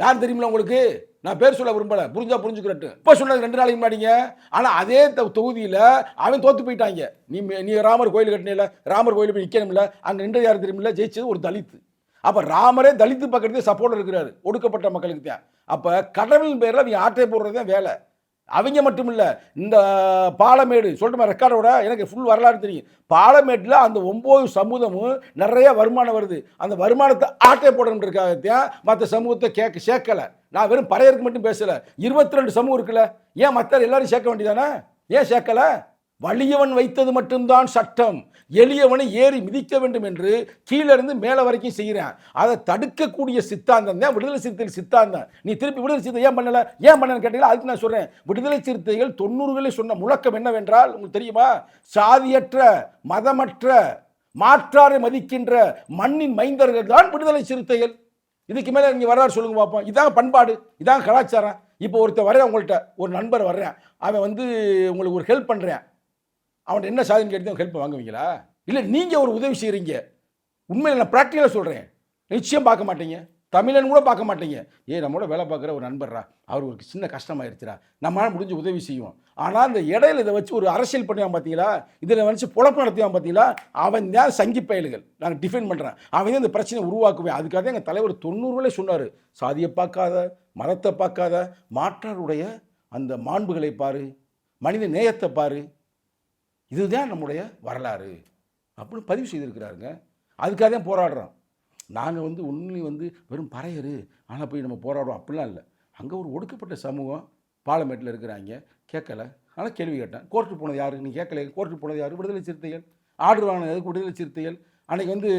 யார் தெரியுமில்ல உங்களுக்கு? நான் பேர் சொல்ல விரும்பலை, புரிஞ்சுக்கிறட்டு. இப்போ சொன்னது 2 நாளைக்கு முன்னாடிங்க. ஆனால் அதே தொகுதியில் அவன் தோற்று போயிட்டாங்க. நீ ராமர் கோயில் கட்டினில, ராமர் கோயில் போய் நிற்கணும்ல, அங்கே நின்று யார் தெரியுமில்ல, ஜெயிச்சது ஒரு தலித்து. அப்போ ராமரே தலித்து பக்கத்துலேயே சப்போர்ட் இருக்கிறாரு, ஒடுக்கப்பட்ட மக்களுக்கு தான். அப்போ கடவுளின் பேரில் அவங்க ஆட்டை போடுறது தான் வேலை. அவங்க மட்டும் இல்லை, இந்த பாலமேடு சொல்லிட்டு ரெக்கார்டோட எனக்கு ஃபுல் வரலாறு தெரியும். பாலமேட்டில் அந்த 9 சமூகமும் நிறைய வருமானம் வருது. அந்த வருமானத்தை ஆட்டை போடணுன்றதுக்காகத்தான் மற்ற சமூகத்தை சேர்க்கலை. நான் வெறும் பறையருக்கு மட்டும் பேசலை, 22 சமூகம் இருக்குல்ல, ஏன் மற்ற எல்லாரும் சேர்க்க வேண்டியதானே? ஏன் சேர்க்கலை? வலியவன் வைத்தது மட்டும்தான் சட்டம், எளியவனை ஏறி மிதிக்க வேண்டும் என்று கீழிருந்து மேலே வரைக்கும் செய்கிறேன். அதை தடுக்கக்கூடிய சித்தாந்தம் தான் விடுதலை சிறுத்தைகள் சித்தாந்தம். நீ திருப்பி விடுதலை சிறுத்தை ஏன் பண்ணலன்னு கேட்டீங்களா? அதுக்கு நான் சொல்கிறேன், விடுதலை சிறுத்தைகள் 90களில் சொன்ன முழக்கம் என்னவென்றால் உங்களுக்கு தெரியுமா? சாதியற்ற, மதமற்ற, மாற்றாரை மதிக்கின்ற மண்ணின் மைந்தர்கள் தான் விடுதலை சிறுத்தைகள். இதுக்கு மேலே நீங்கள் வரலாறு சொல்லுங்க பார்ப்போம். இதாங்க பண்பாடு, இதாங்க கலாச்சாரம். இப்போ ஒருத்தர் வரேன், உங்கள்கிட்ட ஒரு நண்பர் வர்றேன், அவன் வந்து உங்களுக்கு ஒரு ஹெல்ப் பண்ணுறேன், அவன் என்ன சாதின்னு கேட்டு ஹெல்ப் வாங்குவீங்களா? இல்லை நீங்கள் ஒரு உதவி செய்கிறீங்க, உண்மையில் நான் ப்ராக்டிக்கலாக சொல்கிறேன், நிச்சயம் பார்க்க மாட்டீங்க, தமிழன் கூட பார்க்க மாட்டீங்க. நம்மளோட வேலை பார்க்குற ஒரு நண்பர்ரா, அவருக்கு சின்ன கஷ்டமாயிருச்சுரா, நம்மளால் முடிஞ்ச உதவி செய்வோம். ஆனால் இந்த இடையில இதை வச்சு ஒரு அரசியல் பண்ணுவான் பார்த்தீங்களா, இதில் வச்சு பொழப்பு நடத்துவான் பார்த்தீங்களா, அவன் தான் சங்கி பயல்கள். நாங்கள் டிஃபைன் பண்ணுறேன், அவன் தான் இந்த பிரச்சனை உருவாக்குவேன். அதுக்காக தான் எங்கள் தலைவர் 90களே சொன்னார், சாதியை பார்க்காத, மதத்தை பார்க்காத, மாற்றாருடைய அந்த மாண்புகளை பாரு, மனித நேயத்தை பாரு, இதுதான் நம்முடைய வரலாறு அப்படின்னு பதிவு செய்திருக்கிறாருங்க. அதுக்காக தான் போராடுறோம். நாங்கள் வந்து உண்மையை வந்து வெறும் பறையரு ஆனால் போய் நம்ம போராடுறோம் அப்படிலாம் இல்லை. அங்கே ஒரு ஒடுக்கப்பட்ட சமூகம் பார்லிமெண்ட்டில் இருக்கிறாங்க, கேட்கல. ஆனால் கேள்வி கேட்டேன். கோர்ட்டுக்கு போனது யாரு? நீ கேட்கல. கோர்ட்டுக்கு போனது யார்? விடுதலை சிறுத்தைகள். ஆர்டர் வாங்கினது விடுதலை சிறுத்தைகள். அன்றைக்கி வந்து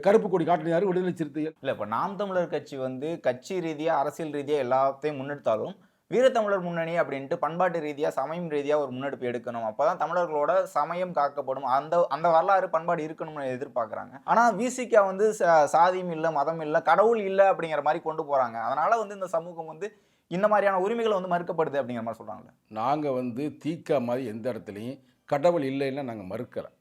கருப்பு கொடி காட்டினது யார்? விடுதலை சிறுத்தைகள். இல்லை, இப்போ நாம் தமிழர் கட்சி வந்து கட்சி ரீதியாக அரசியல் ரீதியாக எல்லாத்தையும் முன்னெடுத்தாலும் வீரத்தமிழர் முன்னணி அப்படின்ட்டு பண்பாட்டு ரீதியாக சமயம் ரீதியாக ஒரு முன்னெடுப்பு எடுக்கணும், அப்போ தான் தமிழர்களோட சமயம் காக்கப்படும், அந்த வரலாறு பண்பாடு இருக்கணும்னு எதிர்பார்க்குறாங்க. ஆனால் விசிகா வந்து சாதியும் இல்லை, மதம் இல்லை, கடவுள் இல்லை அப்படிங்கிற மாதிரி கொண்டு போகிறாங்க. அதனால் வந்து இந்த சமூகம் வந்து இந்த மாதிரியான உரிமைகளை வந்து மறுக்கப்படுது அப்படிங்கிற மாதிரி சொல்கிறாங்களே. நாங்கள் வந்து தீக்கா மாதிரி எந்த இடத்துலையும் கடவுள் இல்லைன்னா நாங்கள் மறுக்கிறோம்,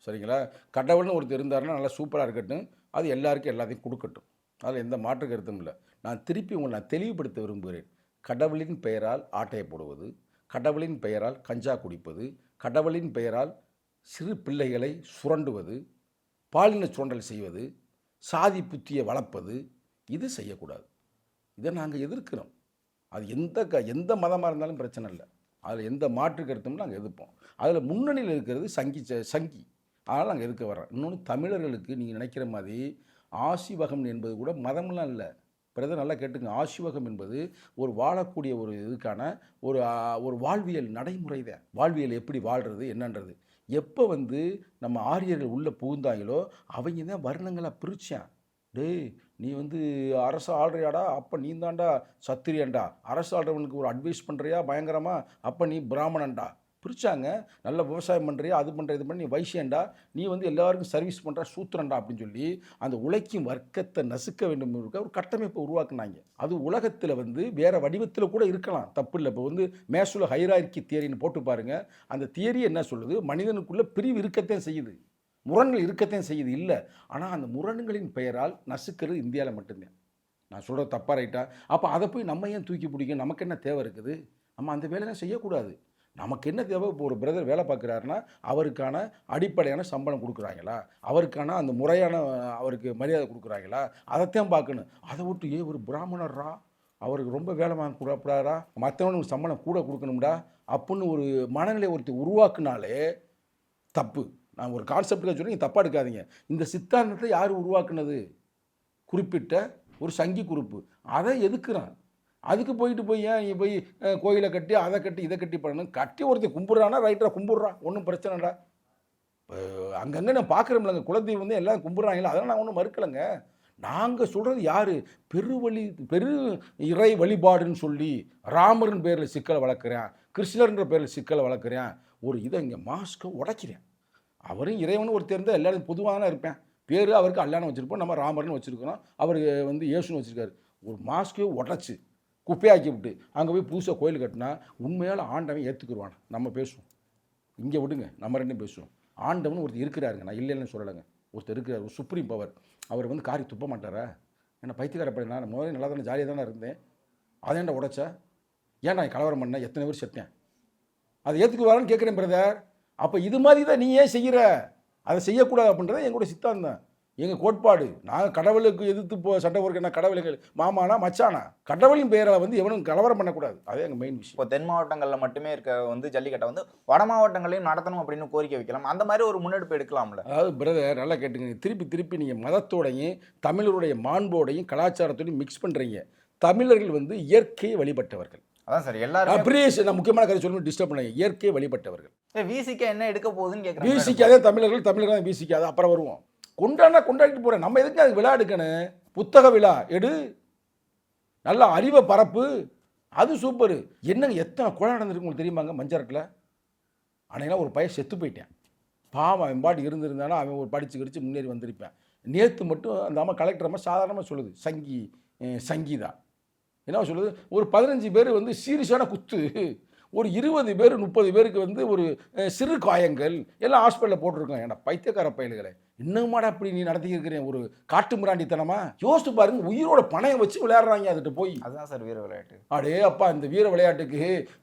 சரிங்களா? கடவுள்னு ஒருத்தர் இருந்தாருன்னா நல்லா சூப்பராக இருக்கட்டும், அது எல்லாருக்கும் எல்லாத்தையும் கொடுக்கட்டும், அதில் எந்த மாற்று கருத்தும் இல்லை. நான் திருப்பி உங்களை நான் தெளிவுபடுத்த விரும்புகிறேன். கடவுளின் பெயரால் ஆட்டையை போடுவது, கடவுளின் பெயரால் கஞ்சா குடிப்பது, கடவுளின் பெயரால் சிறு பிள்ளைகளை சுரண்டுவது, பாலின சுரண்டல் செய்வது, சாதி புத்தியை வளர்ப்பது, இது செய்யக்கூடாது. இதை நாங்கள் எதிர்க்கிறோம். அது எந்த மதமாக இருந்தாலும் பிரச்சனை இல்லை, அதில் எந்த மாற்று கருத்தும் நாங்கள் எதிர்ப்போம். அதில் முன்னணியில் இருக்கிறது சங்கி, அதனால் நாங்கள் எதிர்க்க வர்றோம். இன்னொன்று, தமிழர்களுக்கு நீங்கள் நினைக்கிற மாதிரி ஆசிவகம் என்பது கூட மதம்லாம் இல்லை. பிரதர் நல்லா கேட்டுங்க. ஆசிவகம் என்பது ஒரு வாழக்கூடிய ஒரு இதுக்கான ஒரு வாழ்வியல் நடைமுறை தான். வாழ்வியல் எப்படி வாழ்கிறது என்னன்றது. எப்போ வந்து நம்ம ஆரியர்கள் உள்ளே புகுந்தாங்களோ அவங்க தான் வர்ணங்களாக பிரித்தான். டேய், நீ வந்து அரசு ஆள்றியாடா, அப்போ நீ தாண்டா சத்திரியன்டா. அரசு ஆள்றவனுக்கு ஒரு அட்வைஸ் பண்ணுறியா பயங்கரமா, அப்போ நீ பிராமணன்டா. பிரித்தாங்க. நல்ல விவசாயம் பண்ணுறியா, அது பண்ணுற இது பண்ணி நீ வைசியன்டா, நீ வந்து எல்லாருக்கும் சர்வீஸ் பண்ணுற சூத்திரன்டா அப்படின்னு சொல்லி அந்த உழைக்கும் வர்க்கத்தை நசுக்க வேண்டும் இருக்க ஒரு கட்டமைப்பை உருவாக்குனாங்க. அது உலகத்தில் வந்து வேறு வடிவத்தில் கூட இருக்கலாம், தப்பு இல்லை. இப்போ வந்து மேசுல ஹைரார்கி தியரின்னு போட்டு பாருங்கள். அந்த தியரி என்ன சொல்லுது? மனிதனுக்குள்ளே பிரிவு இருக்கத்தான் செய்யுது, முரண்கள் இருக்கத்தான் செய்யுது. இல்லை, ஆனால் அந்த முரண்களின் பெயரால் நசுக்கிறது இந்தியாவில் மட்டும்தான். நான் சொல்கிறது தப்பாக ரைட்டா? அப்போ அதை போய் நம்ம ஏன் தூக்கி பிடிக்கும்? நமக்கு என்ன தேவை இருக்குது? நம்ம அந்த வேலையெல்லாம் செய்யக்கூடாது. நமக்கு என்ன தேவை? இப்போ ஒரு பிரதர் வேலை பார்க்குறாருன்னா அவருக்கான அடிப்படையான சம்பளம் கொடுக்குறாங்களா, அவருக்கான அந்த முறையான அவருக்கு மரியாதை கொடுக்குறாங்களா, அதைத்தான் பார்க்கணும். அதை விட்டு ஒரு பிராமணர்ரா, அவருக்கு ரொம்ப வேலை வாங்க கூடாதா, மற்றவனுக்கு சம்பளம் கூட கொடுக்கணும்டா அப்படின்னு ஒரு மனநிலை ஒருத்தர் உருவாக்குனாலே தப்பு. நான் ஒரு கான்செப்டுக்காக சொல்லி நீங்கள் தப்பாக எடுக்காதீங்க. இந்த சித்தாந்தத்தை யார் உருவாக்குனது? குறிப்பிட்ட ஒரு சங்கி குரூப்பு. அதை எதுக்குறான். அதுக்கு போய் ஏன் நீ போய் கோயிலை கட்டி அதை கட்டி இதை கட்டி பண்ணணும்? கட்டி ஒருத்தர் கும்பிட்றானா ரைட்டாக கும்பிட்றான், ஒன்றும் பிரச்சனைடா. இப்போ அங்கங்கே நான் பார்க்குறோம்லங்க, குலதெய்வம் வந்து எல்லாம் கும்பிட்றாங்களா, அதெல்லாம் நான் ஒன்றும் மறுக்கலைங்க. நாங்கள் சொல்கிறது யார்? பெரு இறை வழிபாடுன்னு சொல்லி ராமரின் பேரில் சிக்கலை வளர்க்குறேன், கிருஷ்ணர்ன்ற பேரில் சிக்கலை வளர்க்குறேன், ஒரு இதை இங்கே மாஸ்கை உடைக்கிறேன். அவரும் இறைவனு ஒருத்தர் இருந்தால் எல்லாரும் பொதுவாக தான் இருப்பேன். பேர் அவருக்கு அல்லான்னு வச்சுருப்போம், நம்ம ராமர்னு வச்சுருக்கிறோம், அவருக்கு வந்து இயேசுன்னு வச்சுருக்காரு. ஒரு மாஸ்கே உடச்சி குப்பையாக்கி விட்டு அங்கே போய் புதுசாக கோயில் கட்டினா உண்மையால் ஆண்டவன் ஏற்றுக்குருவான். நம்ம பேசுவோம், இங்கே விடுங்க, நம்ம ரெண்டும் பேசுவோம். ஆண்டவன் ஒருத்தர் இருக்கிறாருங்க, நான் இல்லைன்னு சொல்லலைங்க. ஒருத்தர் இருக்கிறார், ஒரு சுப்ரீம் பவர். அவர் வந்து காரி துப்ப மாட்டாரா? ஏன்னா பைத்தியக்காரப்படி நான் முதல்ல நல்லா தானே ஜாலியாக தானே இருந்தேன், அதை ஏன்டா உடைச்சா? ஏன் நான் கலவரம் பண்ணேன்? எத்தனை பேர் செத்தேன்? அதை ஏற்றுக்குவாரான்னு கேட்குறேன் பிரதர். அப்போ இது மாதிரி தான் நீ ஏன் செய்கிற? அதை செய்யக்கூடாது அப்படின்றத எங்களோட சித்தாந்தம், எங்கள் கோட்பாடு. நாங்கள் கடவுளுக்கு எதிர்த்து சண்டை போடுற என்ன கடவுளுக்கு மாமானா மச்சானா? கடவுளின் பெயரை வந்து எவனும் கலவரம் பண்ணக்கூடாது, அதே எங்கள் மெயின் விஷயம். இப்போ தென் மாவட்டங்களில் மட்டுமே இருக்க வந்து ஜல்லிக்கட்டை வந்து வட மாவட்டங்களையும் நடத்தணும் அப்படின்னு கோரிக்கை வைக்கலாம், அந்த மாதிரி ஒரு முன்னெடுப்பு எடுக்கலாம்ல? அதாவது பிரதர் நல்லா கேட்டுங்க, திருப்பி நீங்கள் மதத்தோடையும் தமிழருடைய மாண்போடையும் கலாச்சாரத்தோடையும் மிக்ஸ் பண்ணுறீங்க. தமிழர்கள் வந்து இயற்கையை வழிபட்டவர்கள். அதான் சார் எல்லாரும் நான் முக்கியமான கதை சொல்லணும், டிஸ்டர்ப் பண்ணாங்க. இயற்கையை வழிபட்டவர்கள். விசிகா என்ன எடுக்க போகுதுன்னு கேட்குறேன். விசிக்காதே தமிழர்கள் விசிக்காது, அப்புறம் வருவோம். கொண்டாடிட்டு போகிறேன். நம்ம எதுக்கு அதுக்கு விழா எடுக்கணும்? புத்தக விழா எடு, நல்ல அறிவை பரப்பு, அது சூப்பரு. என்னங்க எத்தனை கொலை நடந்திருக்கு உங்களுக்கு தெரியுமாங்க? மஞ்சரட்டில் அன்னைக்கெல்லாம் ஒரு பையன் செத்து போயிட்டேன். பாவம், அவன் பாட்டு இருந்திருந்தானா அவன் ஒரு படித்து கிடிச்சு முன்னேறி வந்திருப்பேன். நேற்று மட்டும் அந்த அம்மா கலெக்டர் அம்மா சாதாரணமாக சொல்லுது, சங்கீதா என்ன சொல்லுது, ஒரு 15 பேர் வந்து சீரியஸான குத்து, ஒரு 20 பேர் 30 பேருக்கு வந்து ஒரு சிறு காயங்கள், எல்லாம் ஹாஸ்பிட்டலில் போட்டிருக்கோம். ஏன்னா பைத்தியக்கார பயல்களை இன்னுமாடா அப்படி நீ நடத்திக்கிறேன்? ஒரு காட்டு மிராண்டித்தனமா யோசிச்சு பாருங்க. உயிரோட பணையை வச்சு விளையாடுறாங்க அதுட்டு போய். அதுதான் சார் வீர விளையாட்டு. அடே அப்பா, இந்த வீர விளையாட்டுக்கு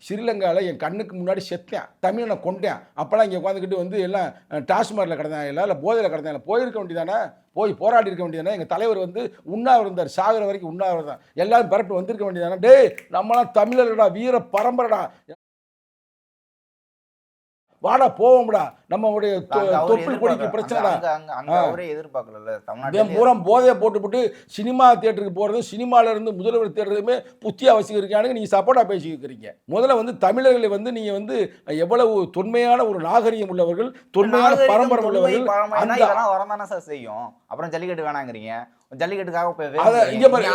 ஸ்ரீலங்காவில் என் கண்ணுக்கு முன்னாடி செத்தேன், தமிழனை கொண்டேன். அப்போலாம் இங்கே உட்காந்துக்கிட்டு வந்து எல்லாம் டாஸ்மார்க்கில் கிடந்தாங்க, இல்லை போதையில் கிடந்தாங்க. போயிருக்க வேண்டியதானே, போய் போராடி இருக்க வேண்டியதானே. எங்கள் தலைவர் வந்து உண்ணாவிரதம் இருந்தார், சாகிற வரைக்கும் உண்ணாவிரதம் தான். எல்லாரும் பரட்டு வந்திருக்க வேண்டியதானே. டே, நம்மளாம் தமிழர்களா, வீர பரம்பரைடா. வாடா போவோம்டா, நம்மளுடைய அங்க அவர் தொப்புள் கொடிக்கு எதிர்பார்க்கல. பிரச்சனைடா. அங்க அவரே எதிர்பார்க்கல இதன் தமிழ்நாட்டில். பூரா போதையை போட்டுவிட்டு சினிமா தியேட்டருக்கு போகிறது, சினிமால இருந்து முதல்வர் தேடுறதுமே புத்தியா வச்சுக்கிறீங்க. நீங்க சப்போர்ட்டா பேசிக்கிறீங்க. முதல்ல வந்து தமிழர்களை வந்து நீங்க வந்து எவ்வளவு தொன்மையான ஒரு நாகரிகம் உள்ளவர்கள், தொன்மையான பரம்பரை உள்ளவர்கள். இதெல்லாம் வரதானே சார் செய்யும். அப்புறம் ஜல்லிக்கட்டு வேணாங்கிறீங்க. ஜல்லிக்கட்டுக்காக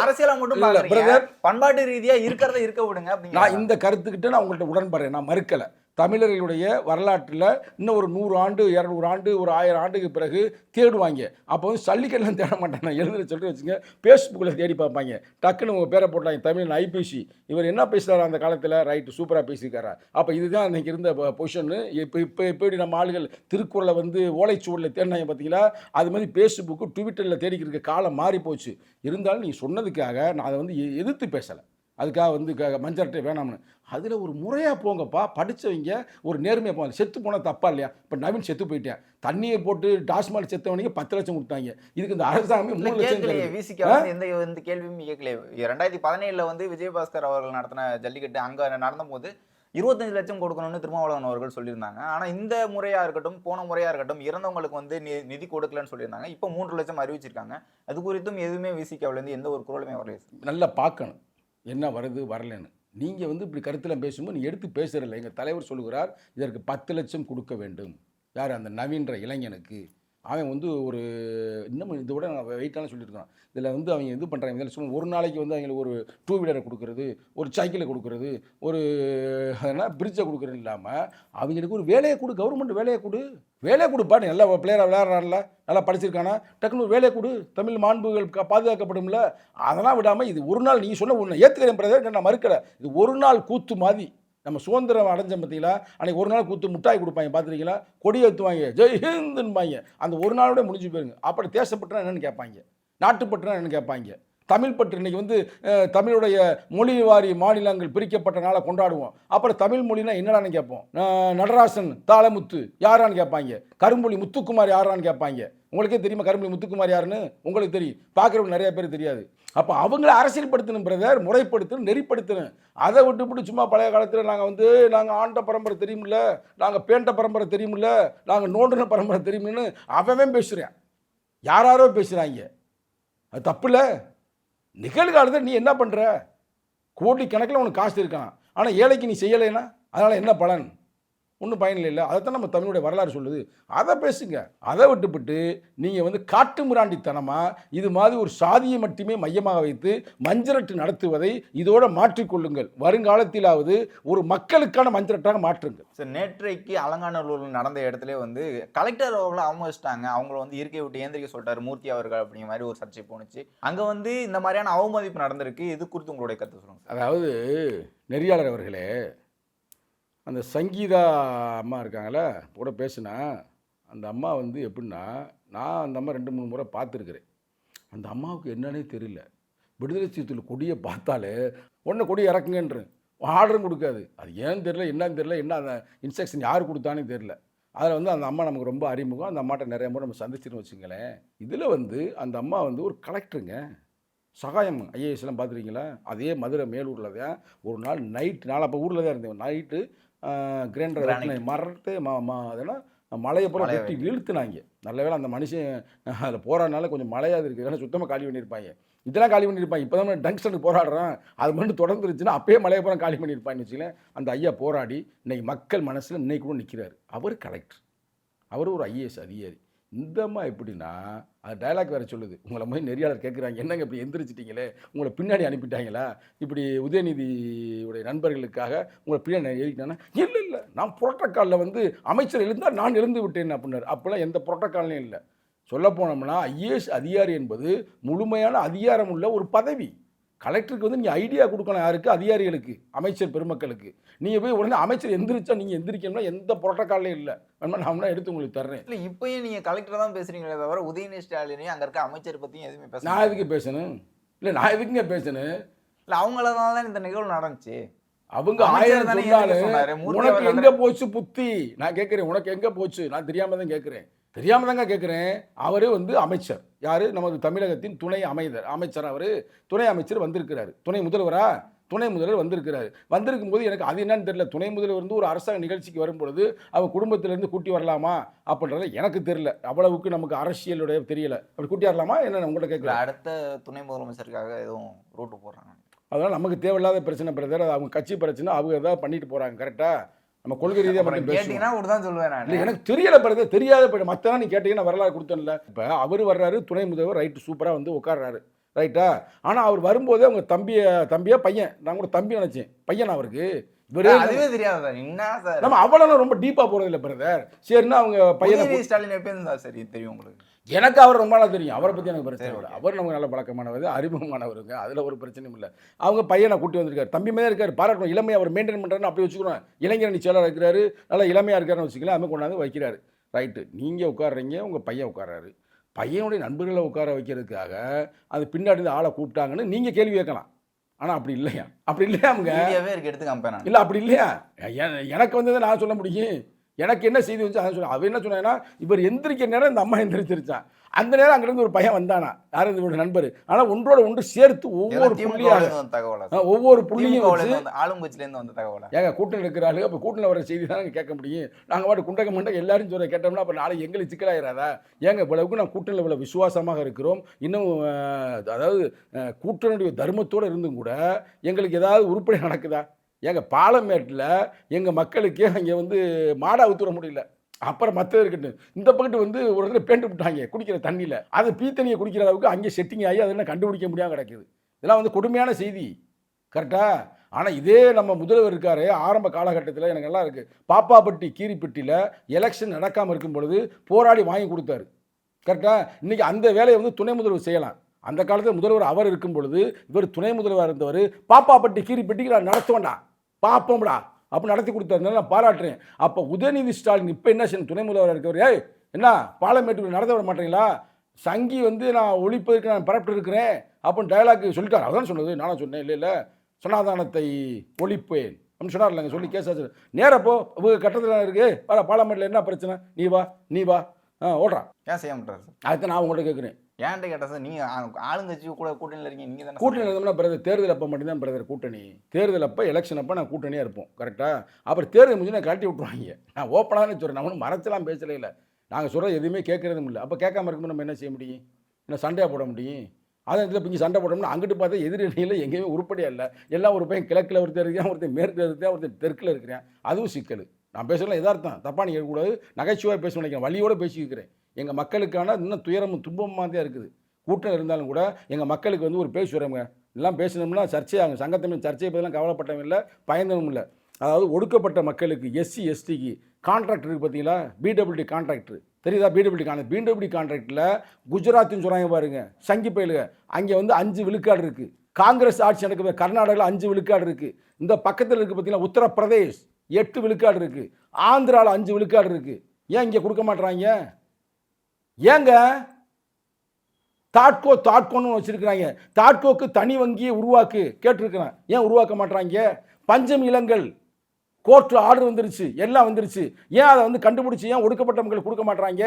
அரசியல மட்டும் பாக்குறீங்க. பண்பாட்டு ரீதியா இருக்கிறத இருக்க விடுங்க. நான் இந்த கருத்துக்கிட்ட நான் உங்கள்கிட்ட உடன்படுறேன், நான் மறுக்கல. தமிழர்களுடைய வரலாற்றில் இன்னும் ஒரு 100 ஆண்டு 200 ஆண்டு ஒரு 1000 ஆண்டுக்கு பிறகு தேடுவாங்க. அப்போ வந்து சல்லிக்கெல்லாம் தேட மாட்டாங்க. எழுதுற சொல்லிட்டு வச்சுங்க, ஃபேஸ்புக்கில் தேடி பார்ப்பாங்க. டக்குன்னு உங்கள் பேரை போட்டாங்க தமிழ் ஐபிசி. இவர் என்ன பேசுகிறார் அந்த காலத்தில், ரைட்டு சூப்பராக பேசியிருக்காரா. அப்போ இதுதான் அன்றைக்கி இருந்த பொசிஷன்னு. இப்போ எப்படி நம்ம ஆளுகள் திருக்குறளை வந்து ஓலைச்சுவடில் தேடினாங்க பார்த்தீங்களா, அது மாதிரி ஃபேஸ்புக்கு ட்விட்டரில் தேடிக்கிற காலம் மாறி போச்சு. இருந்தாலும் நீங்கள் சொன்னதுக்காக நான் அதை வந்து எதிர்த்து பேசலை. அதுக்காக வந்து மஞ்சட்டை வேணாம்னு. அதில் ஒரு முறையாக போங்கப்பா, படித்தவங்க ஒரு நேர்மையாக போங்க. செத்து போனால் தப்பா இல்லையா? இப்போ நவீன் செத்து போயிட்டேன், தண்ணியை போட்டு டாஸ்மால் செத்தவனுக்கு 10 லட்சம் கொடுத்தாங்க. இதுக்கு இந்த அரசாங்கம் 3 லட்சம். விசிகா எந்த கேள்வியும் கேட்கல. 2017 வந்து விஜயபாஸ்கர் அவர்கள் நடத்தின ஜல்லிக்கட்டு அங்கே நடந்த போது 25 லட்சம் கொடுக்கணும்னு திருமாவளவன் அவர்கள் சொல்லியிருந்தாங்க. ஆனால் இந்த முறையாக இருக்கட்டும், போன முறையாக இருக்கட்டும், இறந்தவங்களுக்கு வந்து நிதி கொடுக்கலன்னு சொல்லியிருந்தாங்க. இப்போ 3 லட்சம் அறிவிச்சிருக்காங்க. அது குறித்தும் எதுவுமே விசிகாவிலேருந்து எந்த ஒரு குரலுமே வரல. நல்லா பார்க்கணும் என்ன வருது வரலன்னு. நீங்கள் வந்து இப்படி கருத்தில் பேசும்போது நீ எடுத்து பேசுகிறதில்ல. எங்கள் தலைவர் சொல்லுகிறார் இதற்கு 10 லட்சம் கொடுக்க வேண்டும். யார்? அந்த நவீன்ற இளைஞனுக்கு. அவன் வந்து ஒரு இன்னும் இதை விட நான் வெயிட்டான சொல்லியிருக்கான். இதில் வந்து அவங்க இது பண்ணுறாங்க. இதில் சும்மா ஒரு நாளைக்கு வந்து அவங்களுக்கு ஒரு 2 வீலரை கொடுக்குறது, ஒரு சைக்கிளை கொடுக்குறது, ஒரு அதனால் பிரிட்ஜை கொடுக்குறது இல்லாமல் அவங்களுக்கு ஒரு வேலையை கொடு, கவர்மெண்ட் வேலையை கொடு. வேலையை கொடுப்பா. நீ நல்லா பிளேயராக விளையாடுறான்ல, நல்லா படிச்சிருக்கானா, டக்குனு ஒரு வேலையை கொடு. தமிழ் மாண்புகள் பாதுகாக்கப்படும்ல. அதெல்லாம் விடாமல் இது ஒரு நாள் நீங்கள் சொன்ன ஒன்று ஏற்றுக்கிறேன் பிரதர், நான் மறுக்கலை. இது ஒரு நாள் கூத்து மாதிரி. நம்ம சுதந்திரம் அடைஞ்சோம் பார்த்தீங்களா, அன்றைக்கி ஒரு நாள் கூத்து முட்டாய் கொடுப்பாங்க பார்த்துருக்கீங்களா, கொடி ஏற்றுவாங்க, ஜெய் ஹிந்துன்பாங்க. அந்த ஒரு நாளோட முடிஞ்சு போயிருங்க. அப்படி தேசப்பட்டுனா என்னென்னு கேட்பாங்க, நாட்டுப்பட்டுனா என்னென்னு கேட்பாங்க. தமிழ் பற்று இன்றைக்கி வந்து தமிழுடைய மொழி வாரி மாநிலங்கள் பிரிக்கப்பட்ட நாளை கொண்டாடுவோம். அப்புறம் தமிழ் மொழினா என்னடான்னு கேட்போம். நடராசன் தாளமுத்து யாரான்னு கேட்பாங்க. கரும்புலி முத்துக்குமார் யாரான்னு கேட்பாங்க. உங்களுக்கே தெரியுமா கரும்புலி முத்துக்குமார் யாருன்னு? உங்களுக்கு தெரியும், பார்க்குறவங்க நிறைய பேர் தெரியாது. அப்போ அவங்கள அரசியல்படுத்தணும் பிரதர், முறைப்படுத்தணும், நெறிப்படுத்தணும். அதை விட்டுவிட்டு சும்மா பழைய காலத்தில் நாங்கள் ஆண்ட பரம்பரை தெரியுமில்ல, நாங்கள் பேண்ட பரம்பரை தெரியுமில்ல, நாங்கள் நோண்டின பரம்பரை தெரியுமில்னு அவன் பேசுகிறேன். யாரோ பேசுகிறாங்க. அது தப்பு இல்லை. நிகழ்காலத்தில் நீ என்ன பண்ணுற? கோடிக்கணக்கில் உனக்கு காசு இருக்கான், ஆனால் ஏழைக்கு நீ செய்யலைன்னா அதனால் என்ன பலன்? ஒன்றும் பயன் இல்லை. அதைத்தான் நம்ம தமிழுடைய வரலாறு சொல்லுது. அதை பேசுங்க. அதை விட்டுப்பட்டு நீங்கள் வந்து காட்டு மிராண்டித்தனமாக இது மாதிரி ஒரு சாதியை மட்டுமே மையமாக வைத்து மஞ்சரட்டு நடத்துவதை இதோடு மாற்றிக்கொள்ளுங்கள். வருங்காலத்திலாவது ஒரு மக்களுக்கான மஞ்சரட்டாக மாற்றுங்கள். சார், நேற்றைக்கு அலங்காநல்லூரில் நடந்த இடத்துல வந்து கலெக்டர் அவர்களை அவமதிச்சிட்டாங்க. அவங்கள வந்து இயற்கை விட்டு ஏந்திரிக்க சொல்லிட்டாரு மூர்த்தி அவர்கள் அப்படிங்கிற மாதிரி ஒரு சர்ச்சை போணுச்சு. அங்கே வந்து இந்த மாதிரியான அவமதிப்பு நடந்திருக்கு. இது குறித்து உங்களுடைய கருத்து சொல்லுங்கள். அதாவது நெறியாளர் அவர்களே, அந்த சங்கீதா அம்மா இருக்காங்களே கூட பேசுனா, அந்த அம்மா வந்து எப்படின்னா, நான் அந்த அம்மா 2-3 முறை பார்த்துருக்குறேன். அந்த அம்மாவுக்கு என்னன்னே தெரியல. விடுதலை சிறுத்தைகள் கொடியை பார்த்தாலே ஒன்று கொடி இறக்குங்கன்ற ஆர்டரும் கொடுக்காது. அது ஏன்னு தெரியல, என்னன்னு தெரியல, என்ன அந்த இன்ஸ்ட்ரக்ஷன் யார் கொடுத்தானே தெரியல. அதில் வந்து அந்த அம்மா நமக்கு ரொம்ப அறிமுகம். அந்த அம்மாட்ட நிறைய முறை நம்ம சந்திச்சுன்னு வச்சுங்களேன். இதில் வந்து அந்த அம்மா வந்து ஒரு கலெக்டருங்க, சகாயம் ஐஏஎஸ்லாம் பார்த்துருக்கீங்களா? அதே மதுரை மேலூரில் தான் ஒரு நாள் நைட்டு, நான் அப்போ ஊரில் தான் இருந்தேன். நைட்டு கிரைண்டர் மரத்தை அதெல்லாம் மலையை பூரா வெட்டி வீழ்த்துனாங்க. நல்ல வேளை அந்த மனுஷன் அதில் போராடினால கொஞ்சம் மழையாது இருக்குது. ஏன்னா சுத்தமாக காலி பண்ணியிருப்பாங்க. இதெல்லாம் காலி பண்ணியிருப்பாங்க. இப்போ தான் டங்ஸ்டனுக்கு போராடுறான், அது மட்டும் தொடர்ந்துருச்சுன்னா அப்பயே மலையை பூரா காலி பண்ணியிருப்பான்னு வச்சுக்கலேன். அந்த ஐயா போராடி இன்னைக்கு மக்கள் மனசில் இன்னைக்கு கூட நிற்கிறார். அவர் கலெக்டர், அவர் ஒரு ஐஏஎஸ் அதிகாரி. இந்தம்மா எப்படின்னா, அது டைலாக் வேறு சொல்லுது. உங்களை மாதிரி நெறியாளர் கேட்குறாங்க, என்னங்க இப்படி எந்திரிச்சிட்டிங்களே, உங்களை பின்னாடி அனுப்பிட்டாங்களா, இப்படி உதயநிதியுடைய நண்பர்களுக்காக உங்களை பின்னாடி எழுதிட்டாங்கன்னா, இல்லை நான் புரோட்டோக்காலில் வந்து அமைச்சர் எழுந்தால் நான் எழுந்து விட்டேன் அப்படின்னாரு. அப்போல்லாம் எந்த புரோட்டோக்கால்லையும் இல்லை. சொல்ல போனோம்னா ஐஏஎஸ் அதிகாரி என்பது முழுமையான அதிகாரம் உள்ள ஒரு பதவி. கலெக்டருக்கு வந்து நீங்கள் ஐடியா கொடுக்கணும். யாருக்கு? அதிகாரிகளுக்கு, அமைச்சர் பெருமக்களுக்கு. நீங்கள் போய் உடனே அமைச்சர் எந்திரிச்சா நீங்கள் எந்திரிக்கணும்னா எந்த புரோட்டோக்காலையும் இல்லை. வேணுமா நான் எடுத்து உங்களுக்கு தர்றேன். இல்லை, இப்போயும் நீங்கள் கலெக்டர் தான் பேசுகிறீங்களே தவிர உதயநிதி ஸ்டாலினையும் அங்கே இருக்க அமைச்சர் பற்றியும் எதுவுமே பேச. நான் எதுக்கு பேசணும்? இல்லை, நான் எதுக்குங்க பேசணும்? இல்லை, அவங்களால தான் இந்த நிகழ்வு நடந்துச்சு. அவங்க 1000 சொன்னாலும் உனக்கு எங்கே போச்சு புத்தி? நான் கேட்குறேன், உனக்கு எங்கே போச்சு? நான் தெரியாமல் தான் கேட்குறேன். தெரியாமல் தாங்க கேட்குறேன். அவர் வந்து அமைச்சர், யார்? நமது தமிழகத்தின் துணை அமைச்சர். அவர் துணை அமைச்சர் வந்திருக்கிறாரு. துணை முதல்வரா? துணை முதல்வர் வந்திருக்கும் போது எனக்கு அது என்னன்னு தெரியல. துணை முதல்வர் வந்து ஒரு அரசாங்க நிகழ்ச்சிக்கு வரும்பொழுது அவங்க குடும்பத்திலேருந்து கூட்டி வரலாமா அப்படின்றத எனக்கு தெரியல. அவ்வளவுக்கு நமக்கு அரசியலுடைய தெரியல. அப்படி கூட்டி வரலாமா என்ன உங்கள்கிட்ட கேட்கல. அடுத்த துணை முதலமைச்சருக்காக எதுவும் ரூட்டு போடுறாங்க. அதனால் நமக்கு தேவையில்லாத பிரச்சனை பிரதர். அது அவங்க கட்சி பிரச்சனை, அவங்க ஏதாவது பண்ணிட்டு போகிறாங்க. கரெக்டாக நம்ம கொள்கை ரீதியாக மட்டும் கேட்டீங்கன்னா தான் சொல்லுவேன் நான். இல்லை எனக்கு தெரியல பிரதர், தெரியாத மற்றதான் நீ கேட்டீங்கன்னா வரலாறு கொடுத்தேன்ல. இப்போ அவர் வர்றாரு, துணை முதல்வர் ரைட்டு சூப்பராக வந்து உட்கார்றாரு ரைட்டா. ஆனால் அவர் வரும்போதே அவங்க தம்பியா பையன், நான் கூட தம்பி நினச்சேன், பையன் அவருக்கு அதுவே தெரியாது. நம்ம அவ்வளோ ரொம்ப டீப்பாக போகிறது இல்லை பிரதர். சரின்னா அவங்க பையனை ஸ்டாலின் எப்போ இருந்தா சரி தெரியும் உங்களுக்கு. எனக்கு அவர் ரொம்ப நாளாக தெரியும். அவரை பற்றி எனக்கு பிரச்சனை இல்லை. அவர் நமக்கு நல்ல பழக்கமானவர், அறிமுகமானவருங்க, அதில் ஒரு பிரச்சனையும் இல்லை. அவங்க பையனை கூட்டி வந்திருக்காரு, தம்பி மேலே இருக்கார், பாராட்டணும். இளமையை அவர் மெயின்டைன் பண்ணுறாருன்னு அப்படி வச்சுக்கிறோம். இளைஞரணி செயலாளர் இருக்கிறாரு, நல்லா இளமையாக இருக்காருன்னு வச்சுக்கலாம். அது கொண்டாந்து வைக்கிறாரு ரைட்டு. நீங்கள் உட்காடுறீங்க, உங்கள் பையன் உட்காராரு. பையனுடைய நண்பர்களை உட்கார வைக்கிறதுக்காக அது பின்னாடி ஆளை கூப்பிட்டாங்கன்னு நீங்கள் கேள்வி கேட்கலாம். ஆனால் அப்படி இல்லையா, அவங்க எடுத்து காமிப்பேன் இல்லை, அப்படி இல்லையா. எனக்கு வந்ததை நான் சொல்ல முடியும். எனக்கு என்ன செய்தி வந்து அதான் சொல்ல. அவன் என்ன சொன்னான்னா, இவர் எந்திரிக்கிற நேரம் இந்த அம்மா எந்திரிச்சிருச்சான். அந்த நேரம் அங்கிருந்து ஒரு பையன் வந்தானா, யாரும் இவரோட நண்பர். ஆனால் ஒன்றோட ஒன்று சேர்த்து ஒவ்வொரு புள்ளியும் ஆளுங்கட்சியிலேருந்து வந்த தகவலை ஏங்க கூட்டணி இருக்கிறாரு. அப்போ கூட்டணியில் வர செய்தி தான் கேட்க முடியும். நாங்கள் பாட்டு குண்டக மண்டக எல்லாரும் சொல்ல கேட்டோம்னா அப்போ நாளைக்கு எங்களுக்கு சிக்கலாயிராதா? ஏங்க இவ்வளவுக்கு நான் கூட்டணியில் இவ்வளோ விசுவாசமாக இருக்கிறோம். இன்னும் அதாவது கூட்டணியுடைய தர்மத்தோடு இருந்தும் கூட எங்களுக்கு ஏதாவது உருப்படி நடக்குதா? ஏங்க பாலமேட்டில் எங்கள் மக்களுக்கே அங்கே வந்து மாடை அவுத்துற முடியல. அப்புறம் மற்றது இருக்கட்டும், இந்த பக்கத்து வந்து ஒரு இடத்துல பேண்ட் விட்டாங்க குடிக்கிற தண்ணியில். அது பீத்தண்ணியை குடிக்கிற அளவுக்கு அங்கே செட்டிங் ஆகி அதெல்லாம் கண்டுபிடிக்க முடியாமல் கிடக்குது. இதெல்லாம் வந்து கொடுமையான செய்தி கரெக்டாக. ஆனால் இதே நம்ம முதல்வர் இருக்காரு, ஆரம்ப காலகட்டத்தில் எனக்கு எல்லாம் இருக்குது. பாப்பாப்பட்டி கீரிப்பட்டியில் எலெக்ஷன் நடக்காமல் இருக்கும் பொழுது போராடி வாங்கி கொடுத்தாரு கரெக்டாக. இன்றைக்கி அந்த வேலையை வந்து துணை முதல்வர் செய்யலாம். அந்த காலத்தில் முதல்வர் அவர் இருக்கும் பொழுது இவர் துணை முதல்வர் இருந்தவர் பாப்பாப்பட்டி கீரிப்பட்டிக்கு நான் நடத்துவேன்டா பார்ப்போம்டா அப்போ நடத்தி கொடுத்தாருனால நான் பாராட்டுறேன். அப்போ உதயநிதி ஸ்டாலின் இப்போ என்ன செய்யணும், துணை முதல்வராக இருக்கவர், ஏய் என்ன பாலமேட்டுக்கு நடத்த விட மாட்டீங்களா, சங்கி வந்து நான் ஒழிப்பதற்கு நான் பரப்பிட்டு இருக்கிறேன் அப்படின்னு டயலாக் சொல்லிட்டார். அதான் சொன்னது, நானும் சொன்னேன். இல்லை சனாதானத்தை ஒழிப்பேன் அப்படின்னு சொன்னார் இல்லைங்க. சொல்லி கேஸாச்சு நேரப்போ கட்டத்தில் இருக்குது வர பாலமேட்டில் என்ன பிரச்சனை, நீ வா ஓடுறான். ஏன் செய்ய மாட்டார்? அதுதான் நான் உங்கள்கிட்ட கேட்குறேன். ஏன்ட்ட கேட்டால் சார், நீங்கள் ஆளுங்கட்சி கூட கூட்டணியில் இருக்கீங்க. நீங்கள் தானே கூட்டணி இருந்தோம்னா பிரதர் தேர்தல் அப்போ மட்டும்தான் பிரதர் கூட்டணி. தேர்தல் அப்போ எலெக்ஷன் அப்போ நான் கூட்டணியாக இருப்போம் கரெக்டாக. அப்புறம் தேர்தல் முடிஞ்சு நான் கழட்டி விட்டுருவாங்க. நான் ஓப்பனாக சொல்கிறேன், நான் ஒன்றும் மறைச்சலாம் பேசலே இல்லை. நாங்கள் சொல்கிறது எதுவுமே கேட்குறதும் இல்லை. அப்போ கேட்காம இருக்கும்போது நம்ம என்ன செய்ய முடியும், என்ன சண்டையாக போட முடியும்? அதை இடத்துல பிஞ்சு சண்டை போட்டோம்னா அங்கிட்டு பார்த்தா எதிரணியில் எங்கேயுமே உருப்படியாக இல்லை. எல்லாம் ஒரு பையன் கிழக்கில் ஒருத்தர் இருக்கிறேன், ஒருத்தர் மேற்கில் இருக்கிறேன், ஒருத்தர் தெற்கில் இருக்கிறேன். அதுவும் சிக்கல். நான் பேசலாம் எதார்த்தம், தப்பாக நீங்கள் இருக்கக்கூடாது, நகைச்சுவாக பேச நினைக்கிறேன், வழியோடு பேசிக்கிறேன். எங்கள் மக்களுக்கான இன்னும் துயரமும் துன்பமாக தான் இருக்குது. கூட்டம் இருந்தாலும் கூட எங்கள் மக்களுக்கு வந்து ஒரு பேசி வரவங்க எல்லாம் பேசணும்னா சர்ச்சையாகும். சங்கத்தமிழ் சர்ச்சையை பற்றிலாம் கவலைப்பட்டவங்க இல்லை, பயந்தவங்க இல்லை. அதாவது ஒடுக்கப்பட்ட மக்களுக்கு எஸ்சி எஸ்டிக்கு கான்ட்ராக்ட் இருக்குது பார்த்தீங்களா, பிடபிள்யூடி கான்ட்ராக்டர் தெரியுதா? பிடபிள்யூடி கான்ட்ராக்டில் குஜராத்தின்னு சொல்கிறாங்க பாருங்க, சங்கி பயிலுங்க. அங்கே வந்து 5 விழுக்காடு இருக்குது. காங்கிரஸ் ஆட்சி நடக்குது கர்நாடகாவில் 5 விழுக்காடு இருக்குது. இந்த பக்கத்தில் இருக்குது பார்த்தீங்கன்னா உத்தரப்பிரதேஷ் 8 விழுக்காடு இருக்குது. ஆந்திராவில் 5 விழுக்காடு இருக்குது. ஏன் இங்கே கொடுக்க மாட்டுறாங்க? ஏங்க தாட்கோன்னு வச்சிருக்கிறாங்க. தாட்கோக்கு தனி வங்கியை உருவாக்கு கேட்டிருக்கிறேன், ஏன் உருவாக்க மாட்டாங்க? பஞ்சம் இளங்கல் கோர்ட் ஆர்டர் வந்துருச்சு, எல்லாம் வந்துருச்சு, ஏன் அதை வந்து கண்டுபிடிச்சி ஏன் ஒடுக்கப்பட்ட மக்கள் கொடுக்க மாட்டாங்க?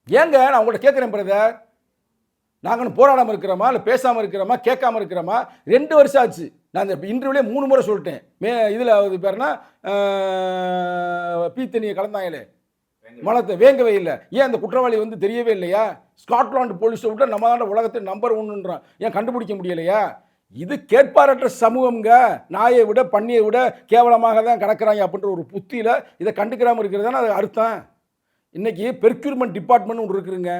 ஏங்க நான் உங்கள்கிட்ட கேட்குறேன் பிரதர், நாங்கள் போராடாமல் இருக்கிறோமா இல்லை பேசாமல் இருக்கிறோமா கேட்காம இருக்கிறோமா? 2 வருஷம் ஆச்சு. நான் இந்த இன்டர்வியூலே 3 முறை சொல்லிட்டேன். இதில் அது பேருனா பீத்தனியை கலந்தாங்களே மனத்தை வேங்கவே இல்லை. ஏன் அந்த குற்றவாளி வந்து தெரியவே இல்லையா? ஸ்காட்லாந்து போலீஸை விட நம்ம தான் உலகத்தின் நம்பர் 1ன்றான், ஏன் கண்டுபிடிக்க முடியலையா? இது கேட்பாரற்ற சமூகங்க. நாயை விட பன்னியை விட கேவலமாக தான் கிடக்கிறாங்க அப்படின்ற ஒரு புத்தியில் இதை கண்டுக்கிறாமல் இருக்கிறது அது அர்த்தம். இன்றைக்கி பெர்க்யூர்மெண்ட் டிபார்ட்மெண்ட் ஒன்று இருக்குதுங்க.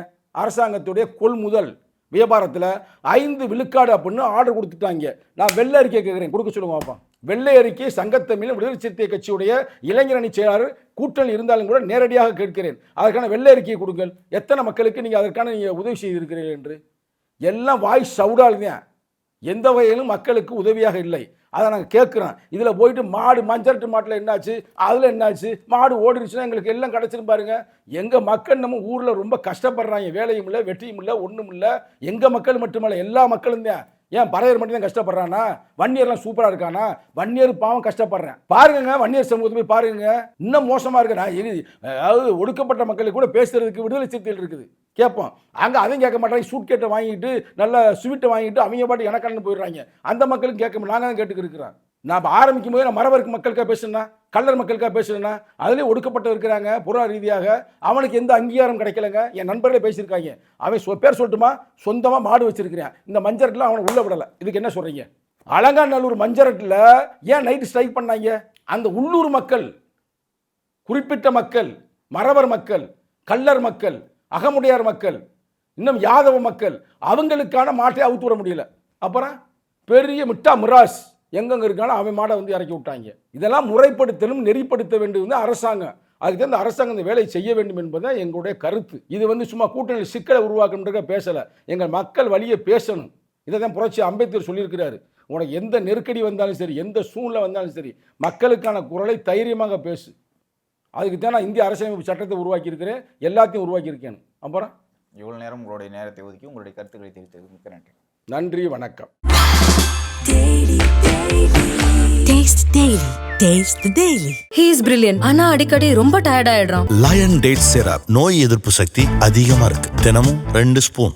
அரசாங்கத்துடைய கொள்முதல் வியாபாரத்தில் 5 விழுக்காடு அப்படின்னு ஆர்டர் கொடுத்துட்டாங்க. நான் வெள்ளை அறிக்கை கேட்குறேன், கொடுக்க சொல்லுங்க பாப்பா. வெள்ளை அறிக்கை சங்கத்தமிழ் விடுதலை சிறுத்தை கட்சியுடைய இளைஞரணி செயலாளர் கூட்டணி இருந்தாலும் கூட நேரடியாக கேட்கிறேன், அதற்கான வெள்ளை அறிக்கையை கொடுங்கள். எத்தனை மக்களுக்கு நீங்கள் அதற்கான உதவி செய்திருக்கிறீர்கள் என்று. எல்லாம் வாய் சவுடால் தான், எந்த வகையிலும் மக்களுக்கு உதவியாக இல்லை. அதை நாங்கள் கேட்குறோம். இதில் போயிட்டு மாடு மஞ்சள் மாட்டில் என்னாச்சு, அதில் என்னாச்சு, மாடு ஓடிடுச்சுன்னா எங்களுக்கு எல்லாம் கிடச்சிரும் பாருங்க. எங்கள் மக்கள் நம்ம ஊரில் ரொம்ப கஷ்டப்படுறாங்க, வேலையும் இல்லை வெற்றியும் இல்லை ஒன்றும் இல்லை. எங்கள் மக்கள் மட்டுமல்ல எல்லா மக்களும் தான். ஏன் பறையர் மட்டும் தான் கஷ்டப்படுறானா? வன்னியர்லாம் சூப்பராக இருக்கானா? வன்னியர் பாவம் கஷ்டப்படுறேன். பாருங்க, வன்னியர் சமூகத்தை போய் பாருங்க, இன்னும் மோசமாக இருக்கு. நான் அதாவது ஒடுக்கப்பட்ட மக்களுக்கு கூட பேசுறதுக்கு விடுதலை சிறுத்தைகள் இருக்குது, கேட்போம். அங்கே அதையும் கேட்க மாட்டாங்க. சூட் கேட்டை வாங்கிட்டு நல்ல ஸ்வீட்டை வாங்கிட்டு அவங்க பாட்டு எனக்கானு போயிடுறாங்க. அந்த மக்களுக்கு கேட்க நாங்கள் தான் கேட்டுக்கு இருக்கிறோம். நான் ஆரம்பிக்கும் போது நான் மறவருக்கு மக்களுக்காக பேசுனா, கல்லர் மக்களுக்காக பேசுனா, அதுலேயே ஒடுக்கப்பட்டு இருக்கிறாங்க பொருளா ரீதியாக. அவனுக்கு எந்த அங்கீகாரம் கிடைக்கலங்க. என் நண்பர்களே பேசியிருக்காங்க. அவன் பேர் சொல்லட்டுமா? சொந்தமாக மாடு வச்சிருக்கிறேன், இந்த மஞ்சரட்டில் அவனை உள்ள விடலை. இதுக்கு என்ன சொல்கிறீங்க? அலங்காநல்லூர் மஞ்சரட்டில் ஏன் நைட்டு ஸ்ட்ரைக் பண்ணாங்க? அந்த உள்ளூர் மக்கள், குறிப்பிட்ட மக்கள், மறவர் மக்கள், கல்லர் மக்கள், அகமுடையார் மக்கள், இன்னும் யாதவ மக்கள், அவங்களுக்கான மாட்டை அவுத்து விட முடியல. அப்புறம் பெரிய மிட்டா மிராஸ் எங்கெங்க இருக்கானோ அவன் மாடை வந்து இறக்கி விட்டாங்க. இதெல்லாம் முறைப்படுத்தலும் நெறிப்படுத்த வேண்டியது அரசாங்கம். அதுக்கு அந்த அரசாங்கம் இந்த வேலையை செய்ய வேண்டும் என்பதை எங்களுடைய கருத்து. இது சும்மா கூட்டணி சிக்கலை உருவாக்கணுன்றக்க பேசலை. எங்கள் மக்கள் வழியை பேசணும். இதை தான் புரட்சி அம்பேத்கர் சொல்லியிருக்கிறாரு. உனக்கு எந்த நெருக்கடி வந்தாலும் சரி, எந்த சூழ்நிலை வந்தாலும் சரி, மக்களுக்கான குரலை தைரியமாக பேசு. அதுக்கு தான் நான் இந்திய அரசியலமைப்பு சட்டத்தை உருவாக்கி இருக்கிறேன், எல்லாத்தையும் உருவாக்கியிருக்கேன். அப்புறம் இவ்வளோ நேரம் உங்களுடைய நேரத்தை ஒதுக்கி உங்களுடைய கருத்துக்களை தெரிவித்தது மிக்க நன்றி. நன்றி, வணக்கம். Taste Daily. Taste the Daily. He is brilliant. ஆனா அடிக்கடி ரொம்ப டயர்ட் ஆயிடுறான். லயன் டேட் சிரப் நோய் எதிர்ப்பு சக்தி அதிகமா இருக்கு. தினமும் 2 ஸ்பூன்.